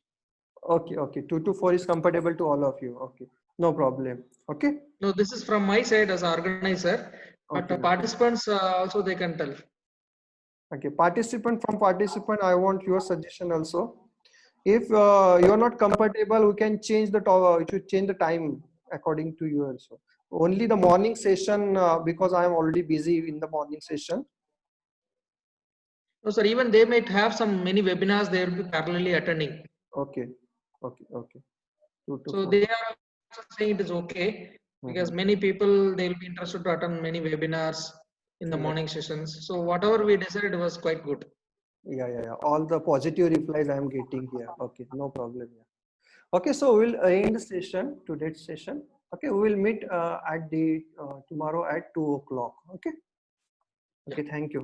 Okay, okay. 2 to 4 is compatible to all of you. Okay, no problem. Okay. No, this is from my side as organizer, but Okay. the participants also they can tell. Okay. Participant from participant, I want your suggestion also. If you are not compatible, we can change the you should change the time according to you also. Only the morning session because I am already busy in the morning session. No, sir, even they might have some many webinars they will be parallelly attending. Okay, okay, okay. 2 to So 4. they are also saying it is okay because many people they will be interested to attend many webinars in the Yeah. morning sessions. So whatever we decided was quite good. Yeah, yeah, yeah. All the positive replies I am getting here. Okay, no problem. Yeah. Okay, so we'll end the session, today's session. Okay, we will meet at the tomorrow at 2 o'clock. Okay. Okay, thank you.